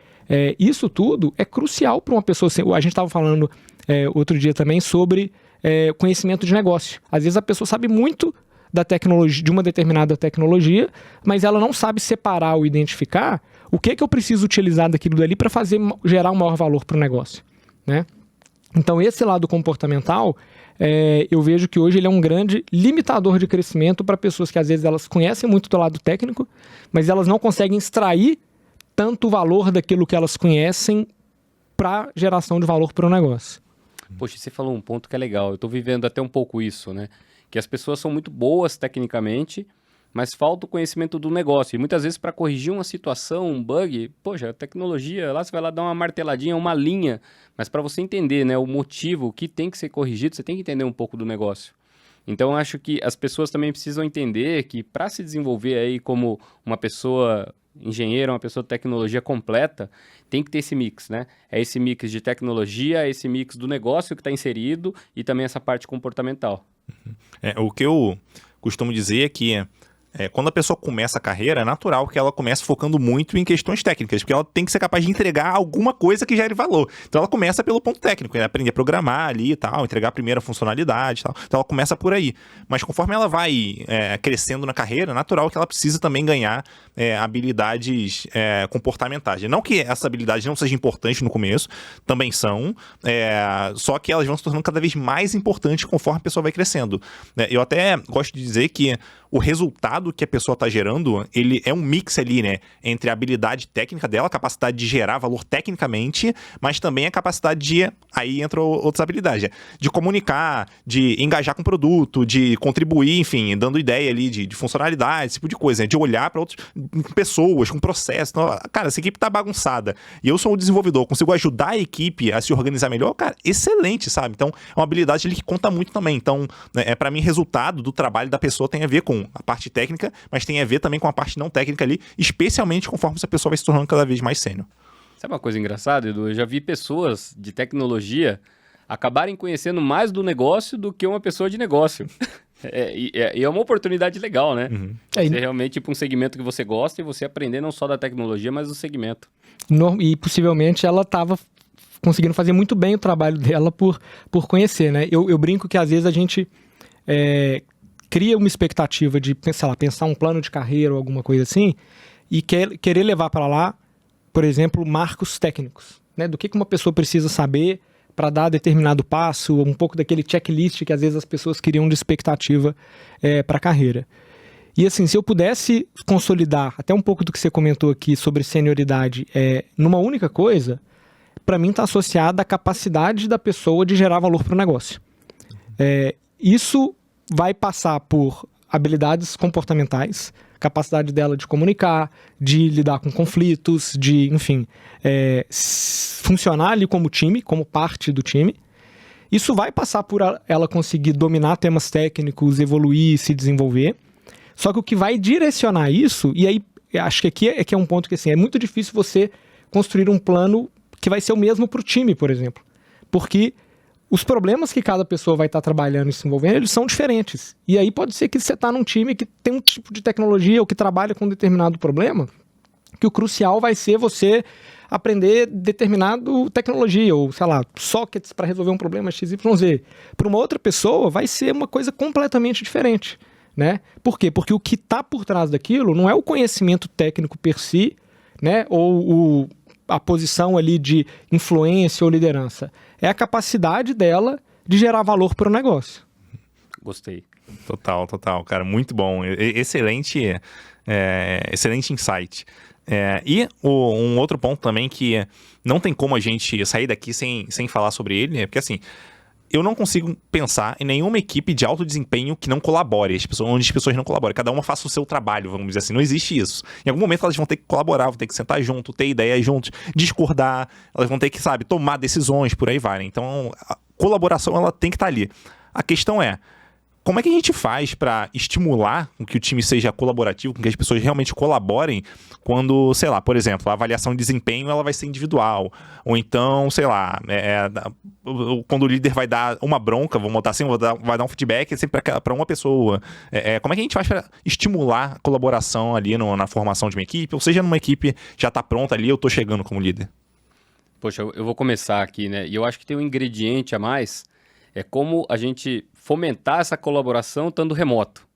Isso tudo é crucial para uma pessoa. A gente estava falando outro dia também sobre conhecimento de negócio. Às vezes a pessoa sabe muito da tecnologia, de uma determinada tecnologia, mas ela não sabe separar ou identificar o que eu preciso utilizar daquilo dali para gerar um maior valor para o negócio, né? Então, esse lado comportamental, eu vejo que hoje ele é um grande limitador de crescimento para pessoas que às vezes elas conhecem muito do lado técnico, mas elas não conseguem extrair tanto valor daquilo que elas conhecem para geração de valor para o negócio. Poxa, você falou um ponto que é legal. Eu estou vivendo até um pouco isso, né? Que as pessoas são muito boas tecnicamente, mas falta o conhecimento do negócio. E muitas vezes para corrigir uma situação, um bug, poxa, a tecnologia, lá você vai lá dar uma marteladinha, uma linha, mas para você entender, né, o motivo, o que tem que ser corrigido, você tem que entender um pouco do negócio. Então, eu acho que as pessoas também precisam entender que para se desenvolver aí como uma pessoa engenheiro, uma pessoa de tecnologia completa, tem que ter esse mix, né? É esse mix de tecnologia, esse mix do negócio que está inserido e também essa parte comportamental. O que eu costumo dizer é que quando a pessoa começa a carreira, é natural que ela comece focando muito em questões técnicas, porque ela tem que ser capaz de entregar alguma coisa que gere valor. Então ela começa pelo ponto técnico, aprender a programar ali e tal, entregar a primeira funcionalidade e tal. Então ela começa por aí. Mas conforme ela vai crescendo na carreira, é natural que ela precisa também ganhar habilidades comportamentais. Não que essa habilidade não seja importante no começo, também são, só que elas vão se tornando cada vez mais importantes conforme a pessoa vai crescendo. Eu até gosto de dizer que o resultado que a pessoa está gerando, ele é um mix ali, né? Entre a habilidade técnica dela, a capacidade de gerar valor tecnicamente, mas também a capacidade de... Aí entram outras habilidades, de comunicar, de engajar com o produto, de contribuir, enfim, dando ideia ali de funcionalidade, esse tipo de coisa, né? De olhar para outras pessoas, com processo. Então, cara, essa equipe tá bagunçada. E eu sou um desenvolvedor, consigo ajudar a equipe a se organizar melhor, cara, excelente, sabe? Então, é uma habilidade ali que conta muito também. Então, para mim, resultado do trabalho da pessoa tem a ver com com a parte técnica, mas tem a ver também com a parte não técnica ali, especialmente conforme essa pessoa vai se tornando cada vez mais sênior. Sabe uma coisa engraçada, Edu? Eu já vi pessoas de tecnologia acabarem conhecendo mais do negócio do que uma pessoa de negócio. E é uma oportunidade legal, né? Uhum. Você realmente ir para um segmento que você gosta e você aprender não só da tecnologia, mas do segmento. E possivelmente ela estava conseguindo fazer muito bem o trabalho dela por conhecer, né? Eu brinco que às vezes a gente cria uma expectativa de, sei lá, pensar um plano de carreira ou alguma coisa assim e querer levar para lá, por exemplo, marcos técnicos, né? Do que uma pessoa precisa saber para dar determinado passo, um pouco daquele checklist que às vezes as pessoas criam de expectativa para a carreira. E assim, se eu pudesse consolidar até um pouco do que você comentou aqui sobre senioridade numa única coisa, para mim está associada à capacidade da pessoa de gerar valor para o negócio. Isso vai passar por habilidades comportamentais, capacidade dela de comunicar, de lidar com conflitos, de, enfim, funcionar ali como time, como parte do time. Isso vai passar por ela conseguir dominar temas técnicos, evoluir, se desenvolver. Só que o que vai direcionar isso, e aí acho que aqui é um ponto que assim, é muito difícil você construir um plano que vai ser o mesmo para o time, por exemplo. Porque os problemas que cada pessoa vai estar trabalhando e se envolvendo, eles são diferentes. E aí pode ser que você está num time que tem um tipo de tecnologia ou que trabalha com um determinado problema, que o crucial vai ser você aprender determinado tecnologia, ou, sei lá, sockets para resolver um problema XYZ. Para uma outra pessoa, vai ser uma coisa completamente diferente, né? Por quê? Porque o que está por trás daquilo não é o conhecimento técnico per si, né? Ou a posição ali de influência ou liderança. É a capacidade dela de gerar valor para o negócio. Gostei. Total, cara, muito bom. Excelente insight. E um outro ponto também que não tem como a gente sair daqui sem falar sobre ele, porque assim, eu não consigo pensar em nenhuma equipe de alto desempenho que não colabore, onde as pessoas não colaborem. Cada uma faça o seu trabalho, vamos dizer assim. Não existe isso. Em algum momento elas vão ter que colaborar, vão ter que sentar junto, ter ideias juntos, discordar, elas vão ter que, tomar decisões, por aí vai, né? Então, a colaboração, ela tem que estar ali. A questão é, como é que a gente faz para estimular com que o time seja colaborativo, com que as pessoas realmente colaborem quando, sei lá, por exemplo, a avaliação de desempenho ela vai ser individual, ou então, sei lá, quando o líder vai dar uma bronca, vamos botar assim, vai dar um feedback sempre para uma pessoa. Como é que a gente faz para estimular a colaboração ali na formação de uma equipe, ou seja, numa equipe já está pronta ali, eu estou chegando como líder? Poxa, eu vou começar aqui, né? E eu acho que tem um ingrediente a mais, é como a gente fomentar essa colaboração estando remoto.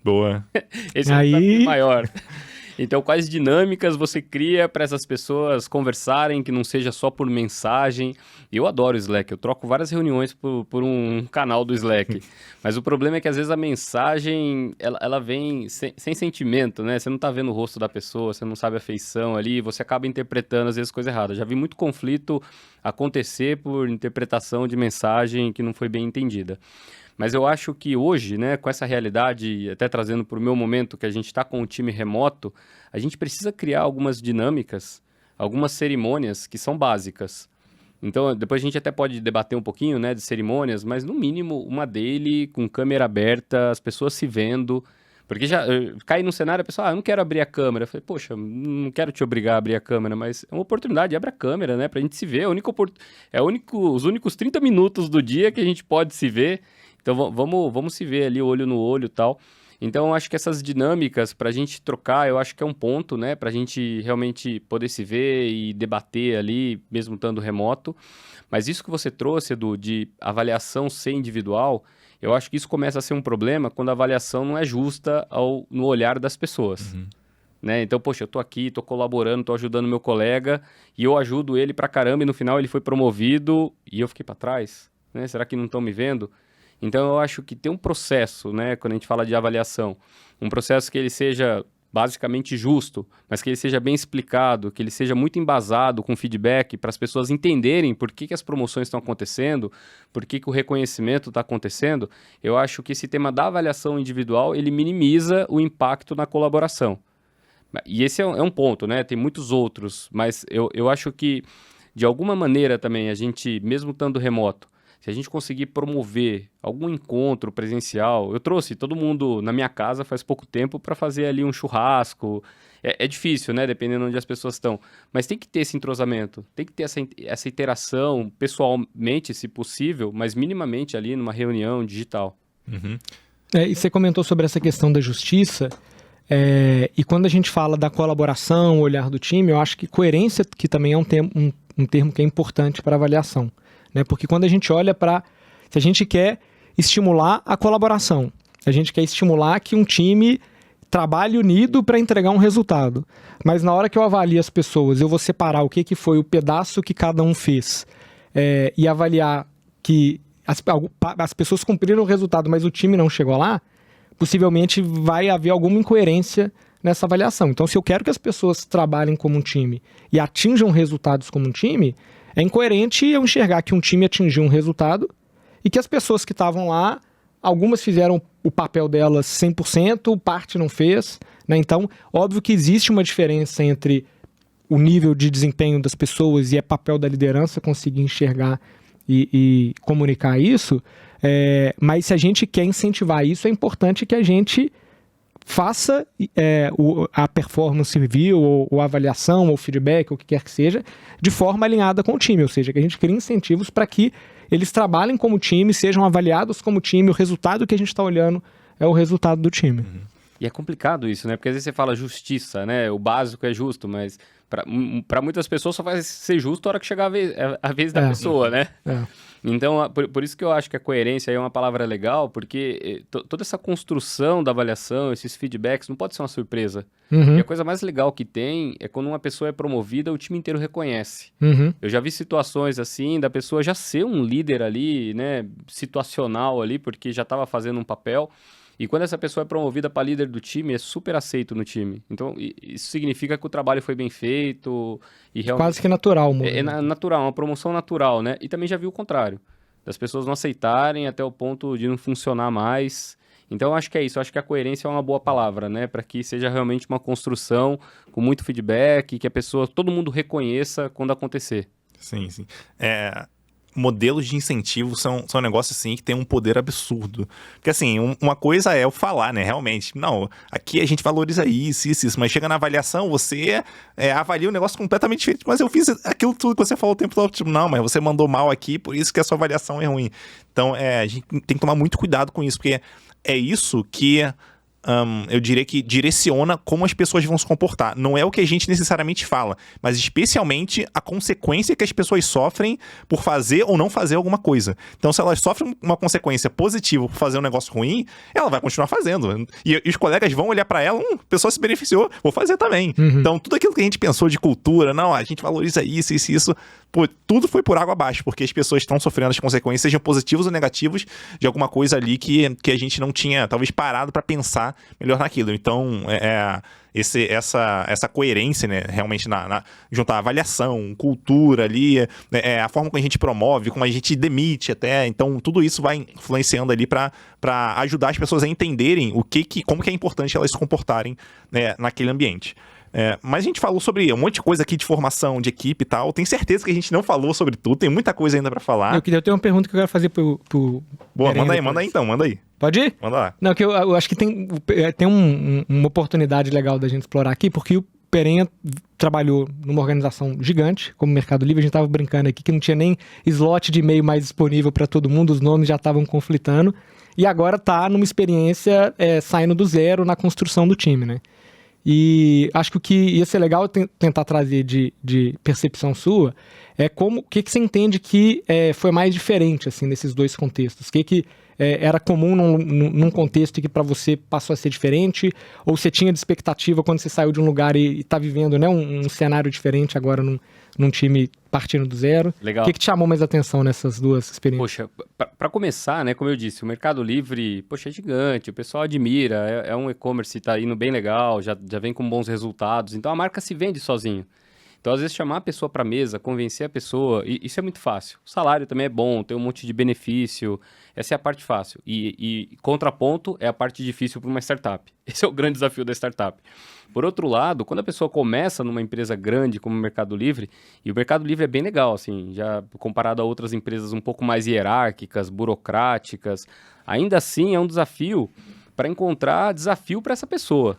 Boa. Esse é o desafio maior. Então, quais dinâmicas você cria para essas pessoas conversarem, que não seja só por mensagem? Eu adoro o Slack, eu troco várias reuniões por um canal do Slack. Mas o problema é que, às vezes, a mensagem, ela vem sem sentimento, né? Você não está vendo o rosto da pessoa, você não sabe a feição ali, você acaba interpretando, às vezes, coisa errada. Já vi muito conflito acontecer por interpretação de mensagem que não foi bem entendida. Mas eu acho que hoje, né, com essa realidade, até trazendo para o meu momento que a gente está com o time remoto, a gente precisa criar algumas dinâmicas, algumas cerimônias que são básicas. Então, depois a gente até pode debater um pouquinho, né, de cerimônias, mas no mínimo uma dele com câmera aberta, as pessoas se vendo. Porque já cai no cenário, a pessoa, eu não quero abrir a câmera. Eu falei, poxa, não quero te obrigar a abrir a câmera, mas é uma oportunidade, abre a câmera, né, pra gente se ver. Os únicos 30 minutos do dia que a gente pode se ver. Então, vamos se ver ali, olho no olho e tal. Então, eu acho que essas dinâmicas, para a gente trocar, eu acho que é um ponto, né? Para a gente realmente poder se ver e debater ali, mesmo estando remoto. Mas isso que você trouxe, Edu, de avaliação ser individual, eu acho que isso começa a ser um problema quando a avaliação não é justa no olhar das pessoas. Uhum. Né? Então, poxa, eu tô aqui, tô colaborando, tô ajudando meu colega, e eu ajudo ele pra caramba, e no final ele foi promovido, e eu fiquei para trás. Né? Será que não estão me vendo? Então, eu acho que tem um processo, né, quando a gente fala de avaliação, um processo que ele seja basicamente justo, mas que ele seja bem explicado, que ele seja muito embasado com feedback para as pessoas entenderem por que as promoções estão acontecendo, por que o reconhecimento está acontecendo. Eu acho que esse tema da avaliação individual, ele minimiza o impacto na colaboração. E esse é um ponto, né? Tem muitos outros, mas eu acho que, de alguma maneira também, a gente, mesmo estando remoto, Se a gente conseguir promover algum encontro presencial, eu trouxe todo mundo na minha casa faz pouco tempo para fazer ali um churrasco. É difícil, né? Dependendo de onde as pessoas estão. Mas tem que ter esse entrosamento, tem que ter essa interação pessoalmente, se possível, mas minimamente ali numa reunião digital. Uhum. E você comentou sobre essa questão da justiça. E quando a gente fala da colaboração, o olhar do time, eu acho que coerência, que também é um termo que é importante para avaliação. Né? Porque quando a gente olha para... Se a gente quer estimular a colaboração, a gente quer estimular que um time trabalhe unido para entregar um resultado. Mas na hora que eu avalio as pessoas, eu vou separar o que foi o pedaço que cada um fez e avaliar que as pessoas cumpriram o resultado, mas o time não chegou lá, possivelmente vai haver alguma incoerência nessa avaliação. Então, se eu quero que as pessoas trabalhem como um time e atinjam resultados como um time, é incoerente eu enxergar que um time atingiu um resultado e que as pessoas que estavam lá, algumas fizeram o papel delas 100%, parte não fez. Né? Então, óbvio que existe uma diferença entre o nível de desempenho das pessoas e é papel da liderança conseguir enxergar e comunicar isso, mas se a gente quer incentivar isso, é importante que a gente faça a performance review, ou a avaliação, ou feedback, ou o que quer que seja, de forma alinhada com o time, ou seja, que a gente crie incentivos para que eles trabalhem como time, sejam avaliados como time, o resultado que a gente está olhando é o resultado do time. Uhum. E é complicado isso, né? Porque às vezes você fala justiça, né? O básico é justo, mas para muitas pessoas só vai ser justo a hora que chegar a vez da pessoa, né? Então, por isso que eu acho que a coerência aí é uma palavra legal, porque toda essa construção da avaliação, esses feedbacks, não pode ser uma surpresa. Uhum. E a coisa mais legal que tem é quando uma pessoa é promovida, o time inteiro reconhece. Uhum. Eu já vi situações assim, da pessoa já ser um líder ali, né, situacional ali, porque já estava fazendo um papel. E quando essa pessoa é promovida para líder do time, é super aceito no time. Então, isso significa que o trabalho foi bem feito. E realmente quase que natural. Natural, uma promoção natural, né? E também já vi o contrário. Das pessoas não aceitarem até o ponto de não funcionar mais. Então, eu acho que é isso. Eu acho que a coerência é uma boa palavra, né? Para que seja realmente uma construção com muito feedback, que a pessoa, todo mundo reconheça quando acontecer. Sim. Modelos de incentivo são um negócio assim que tem um poder absurdo. Porque assim, uma coisa é eu falar, né, realmente, não, aqui a gente valoriza isso, mas chega na avaliação, você avalia um negócio completamente diferente, mas eu fiz aquilo tudo que você falou o tempo todo, tipo, não, mas você mandou mal aqui, por isso que a sua avaliação é ruim. Então, a gente tem que tomar muito cuidado com isso, porque é isso que... eu diria que direciona como as pessoas vão se comportar. Não é o que a gente necessariamente fala, mas especialmente a consequência que as pessoas sofrem por fazer ou não fazer alguma coisa. Então, se elas sofrem uma consequência positiva por fazer um negócio ruim, ela vai continuar fazendo. E os colegas vão olhar pra ela, a pessoa se beneficiou, vou fazer também. Uhum. Então, tudo aquilo que a gente pensou de cultura, não, a gente valoriza isso, pô, tudo foi por água abaixo, porque as pessoas estão sofrendo as consequências, sejam positivas ou negativas, de alguma coisa ali que a gente não tinha, talvez, parado pra pensar melhor naquilo. Então, essa coerência, né, realmente juntar avaliação, cultura ali, a forma como a gente promove, como a gente demite até. Então, tudo isso vai influenciando ali para ajudar as pessoas a entenderem como que é importante elas se comportarem, né, naquele ambiente. Mas a gente falou sobre um monte de coisa aqui de formação, de equipe e tal. Tenho certeza que a gente não falou sobre tudo. Tem muita coisa ainda pra falar. Eu tenho uma pergunta que eu quero fazer pro Boa, manda aí então, manda aí. Pode ir? Manda lá. Não, que eu acho que tem uma oportunidade legal da gente explorar aqui, porque o Perenha trabalhou numa organização gigante, como o Mercado Livre. A gente tava brincando aqui que não tinha nem slot de e-mail mais disponível para todo mundo, os nomes já estavam conflitando. E agora tá numa experiência saindo do zero na construção do time, né? E acho que o que ia ser legal tentar trazer de percepção sua é o que você entende que foi mais diferente assim, nesses dois contextos. O que era comum num contexto que para você passou a ser diferente, ou você tinha de expectativa quando você saiu de um lugar e está vivendo, né, um cenário diferente agora num time partindo do zero. Legal. O que te chamou mais atenção nessas duas experiências? Poxa, para começar, né, como eu disse, o Mercado Livre, poxa, é gigante, o pessoal admira, é um e-commerce que está indo bem legal, já vem com bons resultados, então a marca se vende sozinho. Então, às vezes, chamar a pessoa para a mesa, convencer a pessoa, isso é muito fácil. O salário também é bom, tem um monte de benefício, essa é a parte fácil. E contraponto é a parte difícil para uma startup. Esse é o grande desafio da startup. Por outro lado, quando a pessoa começa numa empresa grande como o Mercado Livre, e o Mercado Livre é bem legal, assim, já comparado a outras empresas um pouco mais hierárquicas, burocráticas, ainda assim é um desafio para encontrar desafio para essa pessoa.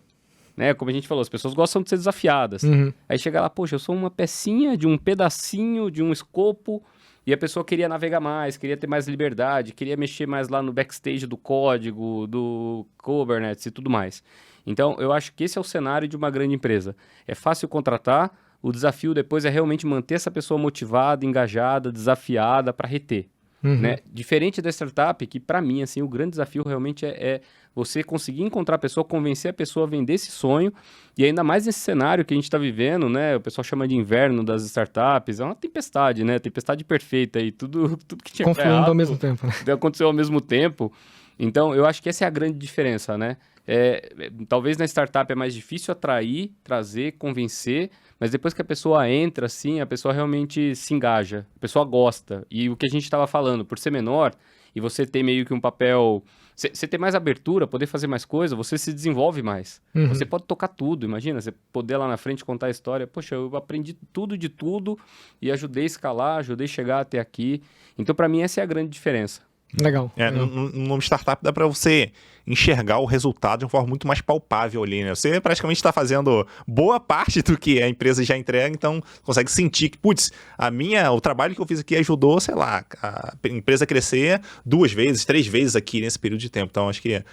Né? Como a gente falou, as pessoas gostam de ser desafiadas. Aí chega lá, poxa, eu sou uma pecinha de um pedacinho, de um escopo, e a pessoa queria navegar mais, queria ter mais liberdade, queria mexer mais lá no backstage do código, do Kubernetes e tudo mais. Então, eu acho que esse é o cenário de uma grande empresa. É fácil contratar, o desafio depois é realmente manter essa pessoa motivada, engajada, desafiada para reter. Né? Diferente da startup, que para mim, assim, o grande desafio realmente é você conseguir encontrar a pessoa, convencer a pessoa a vender esse sonho, e ainda mais nesse cenário que a gente está vivendo, né? O pessoal chama de inverno das startups, é uma tempestade, né? Tempestade perfeita e tudo que tinha confluindo ao mesmo tempo, né? Aconteceu ao mesmo tempo. Então, eu acho que essa é a grande diferença, né? Talvez na startup é mais difícil atrair, trazer, convencer, mas depois que a pessoa entra, assim, a pessoa realmente se engaja, a pessoa gosta. E o que a gente estava falando, por ser menor, e você ter meio que um papel... Você ter mais abertura, poder fazer mais coisa, você se desenvolve mais. Você pode tocar tudo, imagina, você poder lá na frente contar a história. Poxa, eu aprendi tudo de tudo e ajudei a escalar, ajudei a chegar até aqui. Então, para mim, essa é a grande diferença. Legal. Numa startup dá para você enxergar o resultado de uma forma muito mais palpável ali, né? Você praticamente está fazendo boa parte do que a empresa já entrega, então consegue sentir que, putz, o trabalho que eu fiz aqui ajudou, sei lá, a empresa a crescer 2 vezes, 3 vezes aqui nesse período de tempo. Então, acho que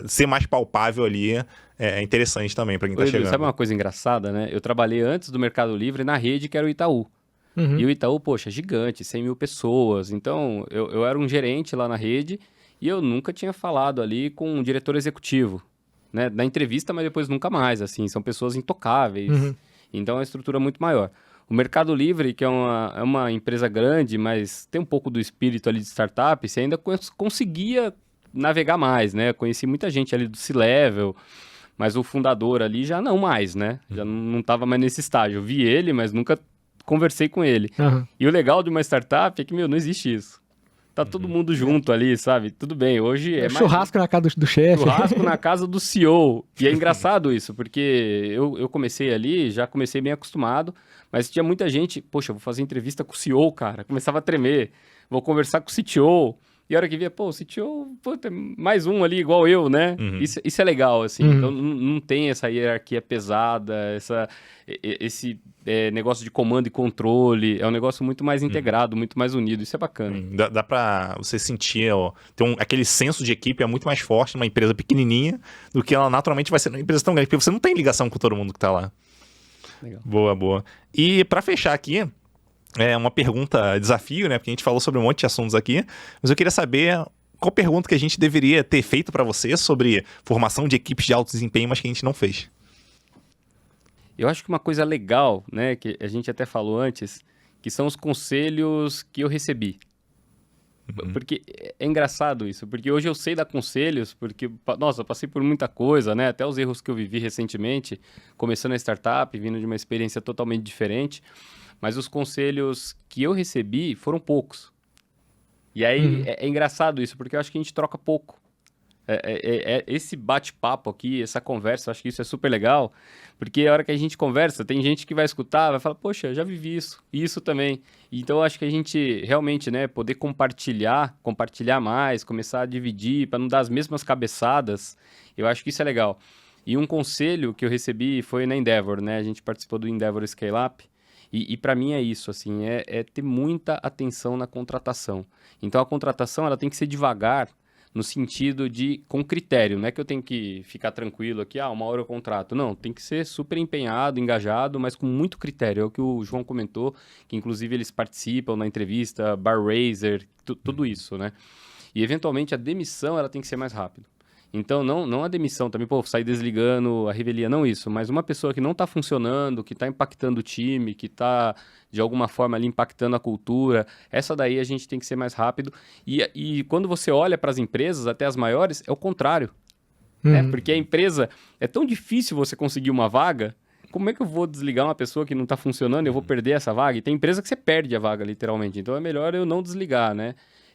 ser mais palpável ali é interessante também para quem está chegando. Sabe uma coisa engraçada, né? Eu trabalhei antes do Mercado Livre na rede que era o Itaú. E o Itaú, poxa, gigante, 100 mil pessoas. Então, eu era um gerente lá na rede e eu nunca tinha falado ali com um diretor executivo, né? Na entrevista, mas depois nunca mais, assim. São pessoas intocáveis. Então, é uma estrutura muito maior. O Mercado Livre, que é uma empresa grande, mas tem um pouco do espírito ali de startup, você ainda conseguia navegar mais, né? Conheci muita gente ali do C-Level, mas o fundador ali já não mais, né? Já não estava mais nesse estágio. Eu vi ele, mas nunca conversei com ele. E o legal de uma startup é que, não existe isso. Tá todo mundo junto ali, sabe? Tudo bem, hoje é mais... Churrasco na casa do chefe. Churrasco na casa do CEO. E é engraçado isso, porque eu comecei ali, já comecei bem acostumado, mas tinha muita gente, poxa, vou fazer entrevista com o CEO, cara. Começava a tremer. Vou conversar com o CTO. E a hora que via, o CTO, tem mais um ali igual eu, né? Isso é legal, assim. Então, não tem essa hierarquia pesada, esse negócio de comando e controle. É um negócio muito mais integrado, muito mais unido. Isso é bacana. Dá pra você sentir, aquele senso de equipe é muito mais forte numa empresa pequenininha do que ela naturalmente vai ser numa empresa tão grande, porque você não tem ligação com todo mundo que tá lá. Legal. Boa. E pra fechar aqui, uma pergunta desafio, né? Porque a gente falou sobre um monte de assuntos aqui, mas eu queria saber qual pergunta que a gente deveria ter feito para você sobre formação de equipes de alto desempenho, mas que a gente não fez. Eu acho que uma coisa legal, né, que a gente até falou antes, que são os conselhos que eu recebi. Porque é engraçado isso, porque hoje eu sei dar conselhos, porque, nossa, eu passei por muita coisa, né? Até os erros que eu vivi recentemente, começando a startup, vindo de uma experiência totalmente diferente. Mas os conselhos que eu recebi foram poucos. E aí é engraçado isso, porque eu acho que a gente troca pouco. Esse bate-papo aqui, essa conversa, eu acho que isso é super legal, porque a hora que a gente conversa, tem gente que vai escutar, vai falar, poxa, eu já vivi isso, e isso também. Então, eu acho que a gente realmente, né, poder compartilhar mais, começar a dividir, para não dar as mesmas cabeçadas, eu acho que isso é legal. E um conselho que eu recebi foi na Endeavor, né, a gente participou do Endeavor Scale Up, e para mim é isso, assim, é ter muita atenção na contratação. Então, a contratação, ela tem que ser devagar, no sentido de, com critério, não é que eu tenho que ficar tranquilo aqui, 1 hora eu contrato. Não, tem que ser super empenhado, engajado, mas com muito critério. É o que o João comentou, que inclusive eles participam na entrevista, bar raiser, tudo isso, né? E eventualmente a demissão, ela tem que ser mais rápida. Então, não a demissão também, sair desligando a revelia, não isso, mas uma pessoa que não está funcionando, que está impactando o time, que está, de alguma forma, ali impactando a cultura, essa daí a gente tem que ser mais rápido. E quando você olha para as empresas, até as maiores, é o contrário. Né? Porque a empresa, é tão difícil você conseguir uma vaga, como é que eu vou desligar uma pessoa que não está funcionando e eu vou perder essa vaga? E tem empresa que você perde a vaga, literalmente. Então, é melhor eu não desligar, né?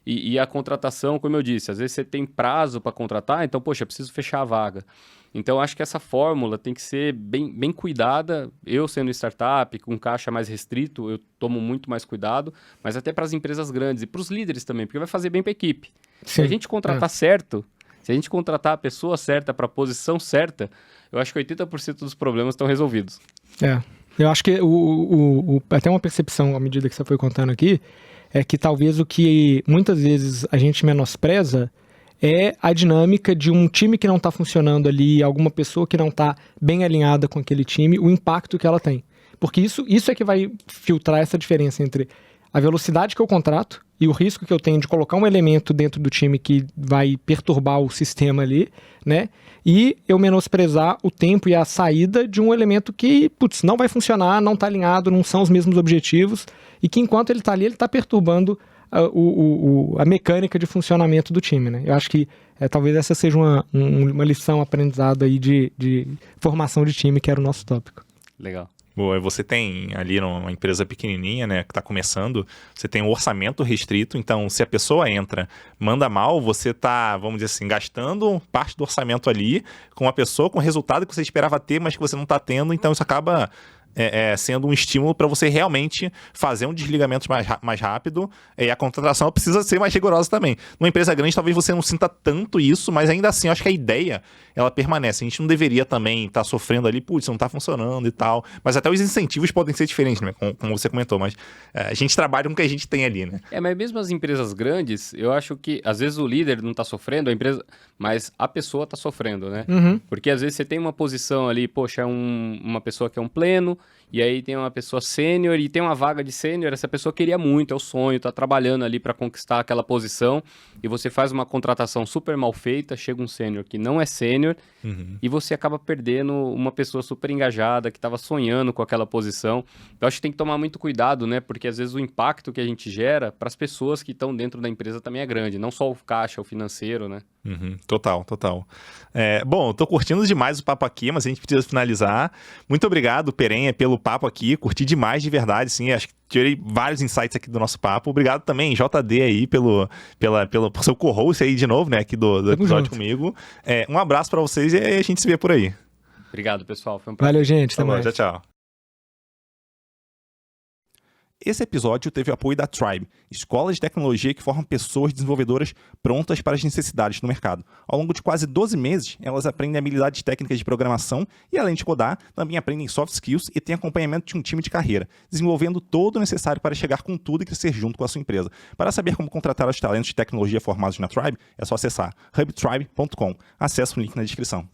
E a contratação, como eu disse, às vezes você tem prazo para contratar, então, poxa, eu preciso fechar a vaga. Então, acho que essa fórmula tem que ser bem cuidada. Eu, sendo startup, com caixa mais restrito, eu tomo muito mais cuidado, mas até para as empresas grandes e para os líderes também, porque vai fazer bem para a equipe. Se a gente contratar certo, se a gente contratar a pessoa certa para a posição certa, eu acho que 80% dos problemas estão resolvidos. Eu acho que até uma percepção, à medida que você foi contando aqui, é que talvez o que muitas vezes a gente menospreza é a dinâmica de um time que não está funcionando ali, alguma pessoa que não está bem alinhada com aquele time, o impacto que ela tem. Porque isso é que vai filtrar essa diferença entre a velocidade que eu contrato e o risco que eu tenho de colocar um elemento dentro do time que vai perturbar o sistema ali, né? E eu menosprezar o tempo e a saída de um elemento que, não vai funcionar, não está alinhado, não são os mesmos objetivos, e que enquanto ele está ali, ele está perturbando a mecânica de funcionamento do time, né? Eu acho que talvez essa seja uma lição aprendizada aí de formação de time, que era o nosso tópico. Legal. Boa, você tem ali numa empresa pequenininha, né, que está começando, você tem um orçamento restrito, então se a pessoa entra, manda mal, você está, vamos dizer assim, gastando parte do orçamento ali com uma pessoa com resultado que você esperava ter, mas que você não está tendo, então isso acaba sendo um estímulo para você realmente fazer um desligamento mais rápido, e a contratação precisa ser mais rigorosa também. Numa empresa grande, talvez você não sinta tanto isso, mas ainda assim, eu acho que a ideia, ela permanece. A gente não deveria também estar sofrendo ali, não está funcionando e tal, mas até os incentivos podem ser diferentes, né? Como você comentou, mas a gente trabalha com o que a gente tem ali, né? Mas mesmo as empresas grandes, eu acho que às vezes o líder não está sofrendo, a empresa, mas a pessoa está sofrendo, né? Uhum. Porque às vezes você tem uma posição ali, poxa, uma pessoa que é um pleno, e aí tem uma pessoa sênior e tem uma vaga de sênior, essa pessoa queria muito, é o sonho, tá trabalhando ali para conquistar aquela posição, e você faz uma contratação super mal feita, chega um sênior que não é sênior, e você acaba perdendo uma pessoa super engajada, que estava sonhando com aquela posição. Eu acho que tem que tomar muito cuidado, né? Porque às vezes o impacto que a gente gera para as pessoas que estão dentro da empresa também é grande, não só o caixa, o financeiro, né? Total. Bom, eu tô curtindo demais o papo aqui, mas a gente precisa finalizar. Muito obrigado, Perenha, pelo papo aqui. Curti demais, de verdade, sim. Acho que tirei vários insights aqui do nosso papo. Obrigado também, JD, aí, por seu co-host aí de novo, né, aqui do episódio comigo. Um abraço pra vocês e a gente se vê por aí. Obrigado, pessoal. Foi um prazer. Valeu, gente. Até mais. Tchau. Esse episódio teve o apoio da Tribe, escola de tecnologia que forma pessoas desenvolvedoras prontas para as necessidades do mercado. Ao longo de quase 12 meses, elas aprendem habilidades técnicas de programação e, além de codar, também aprendem soft skills e têm acompanhamento de um time de carreira, desenvolvendo todo o necessário para chegar com tudo e crescer junto com a sua empresa. Para saber como contratar os talentos de tecnologia formados na Tribe, é só acessar hubtribe.com. Acesse o link na descrição.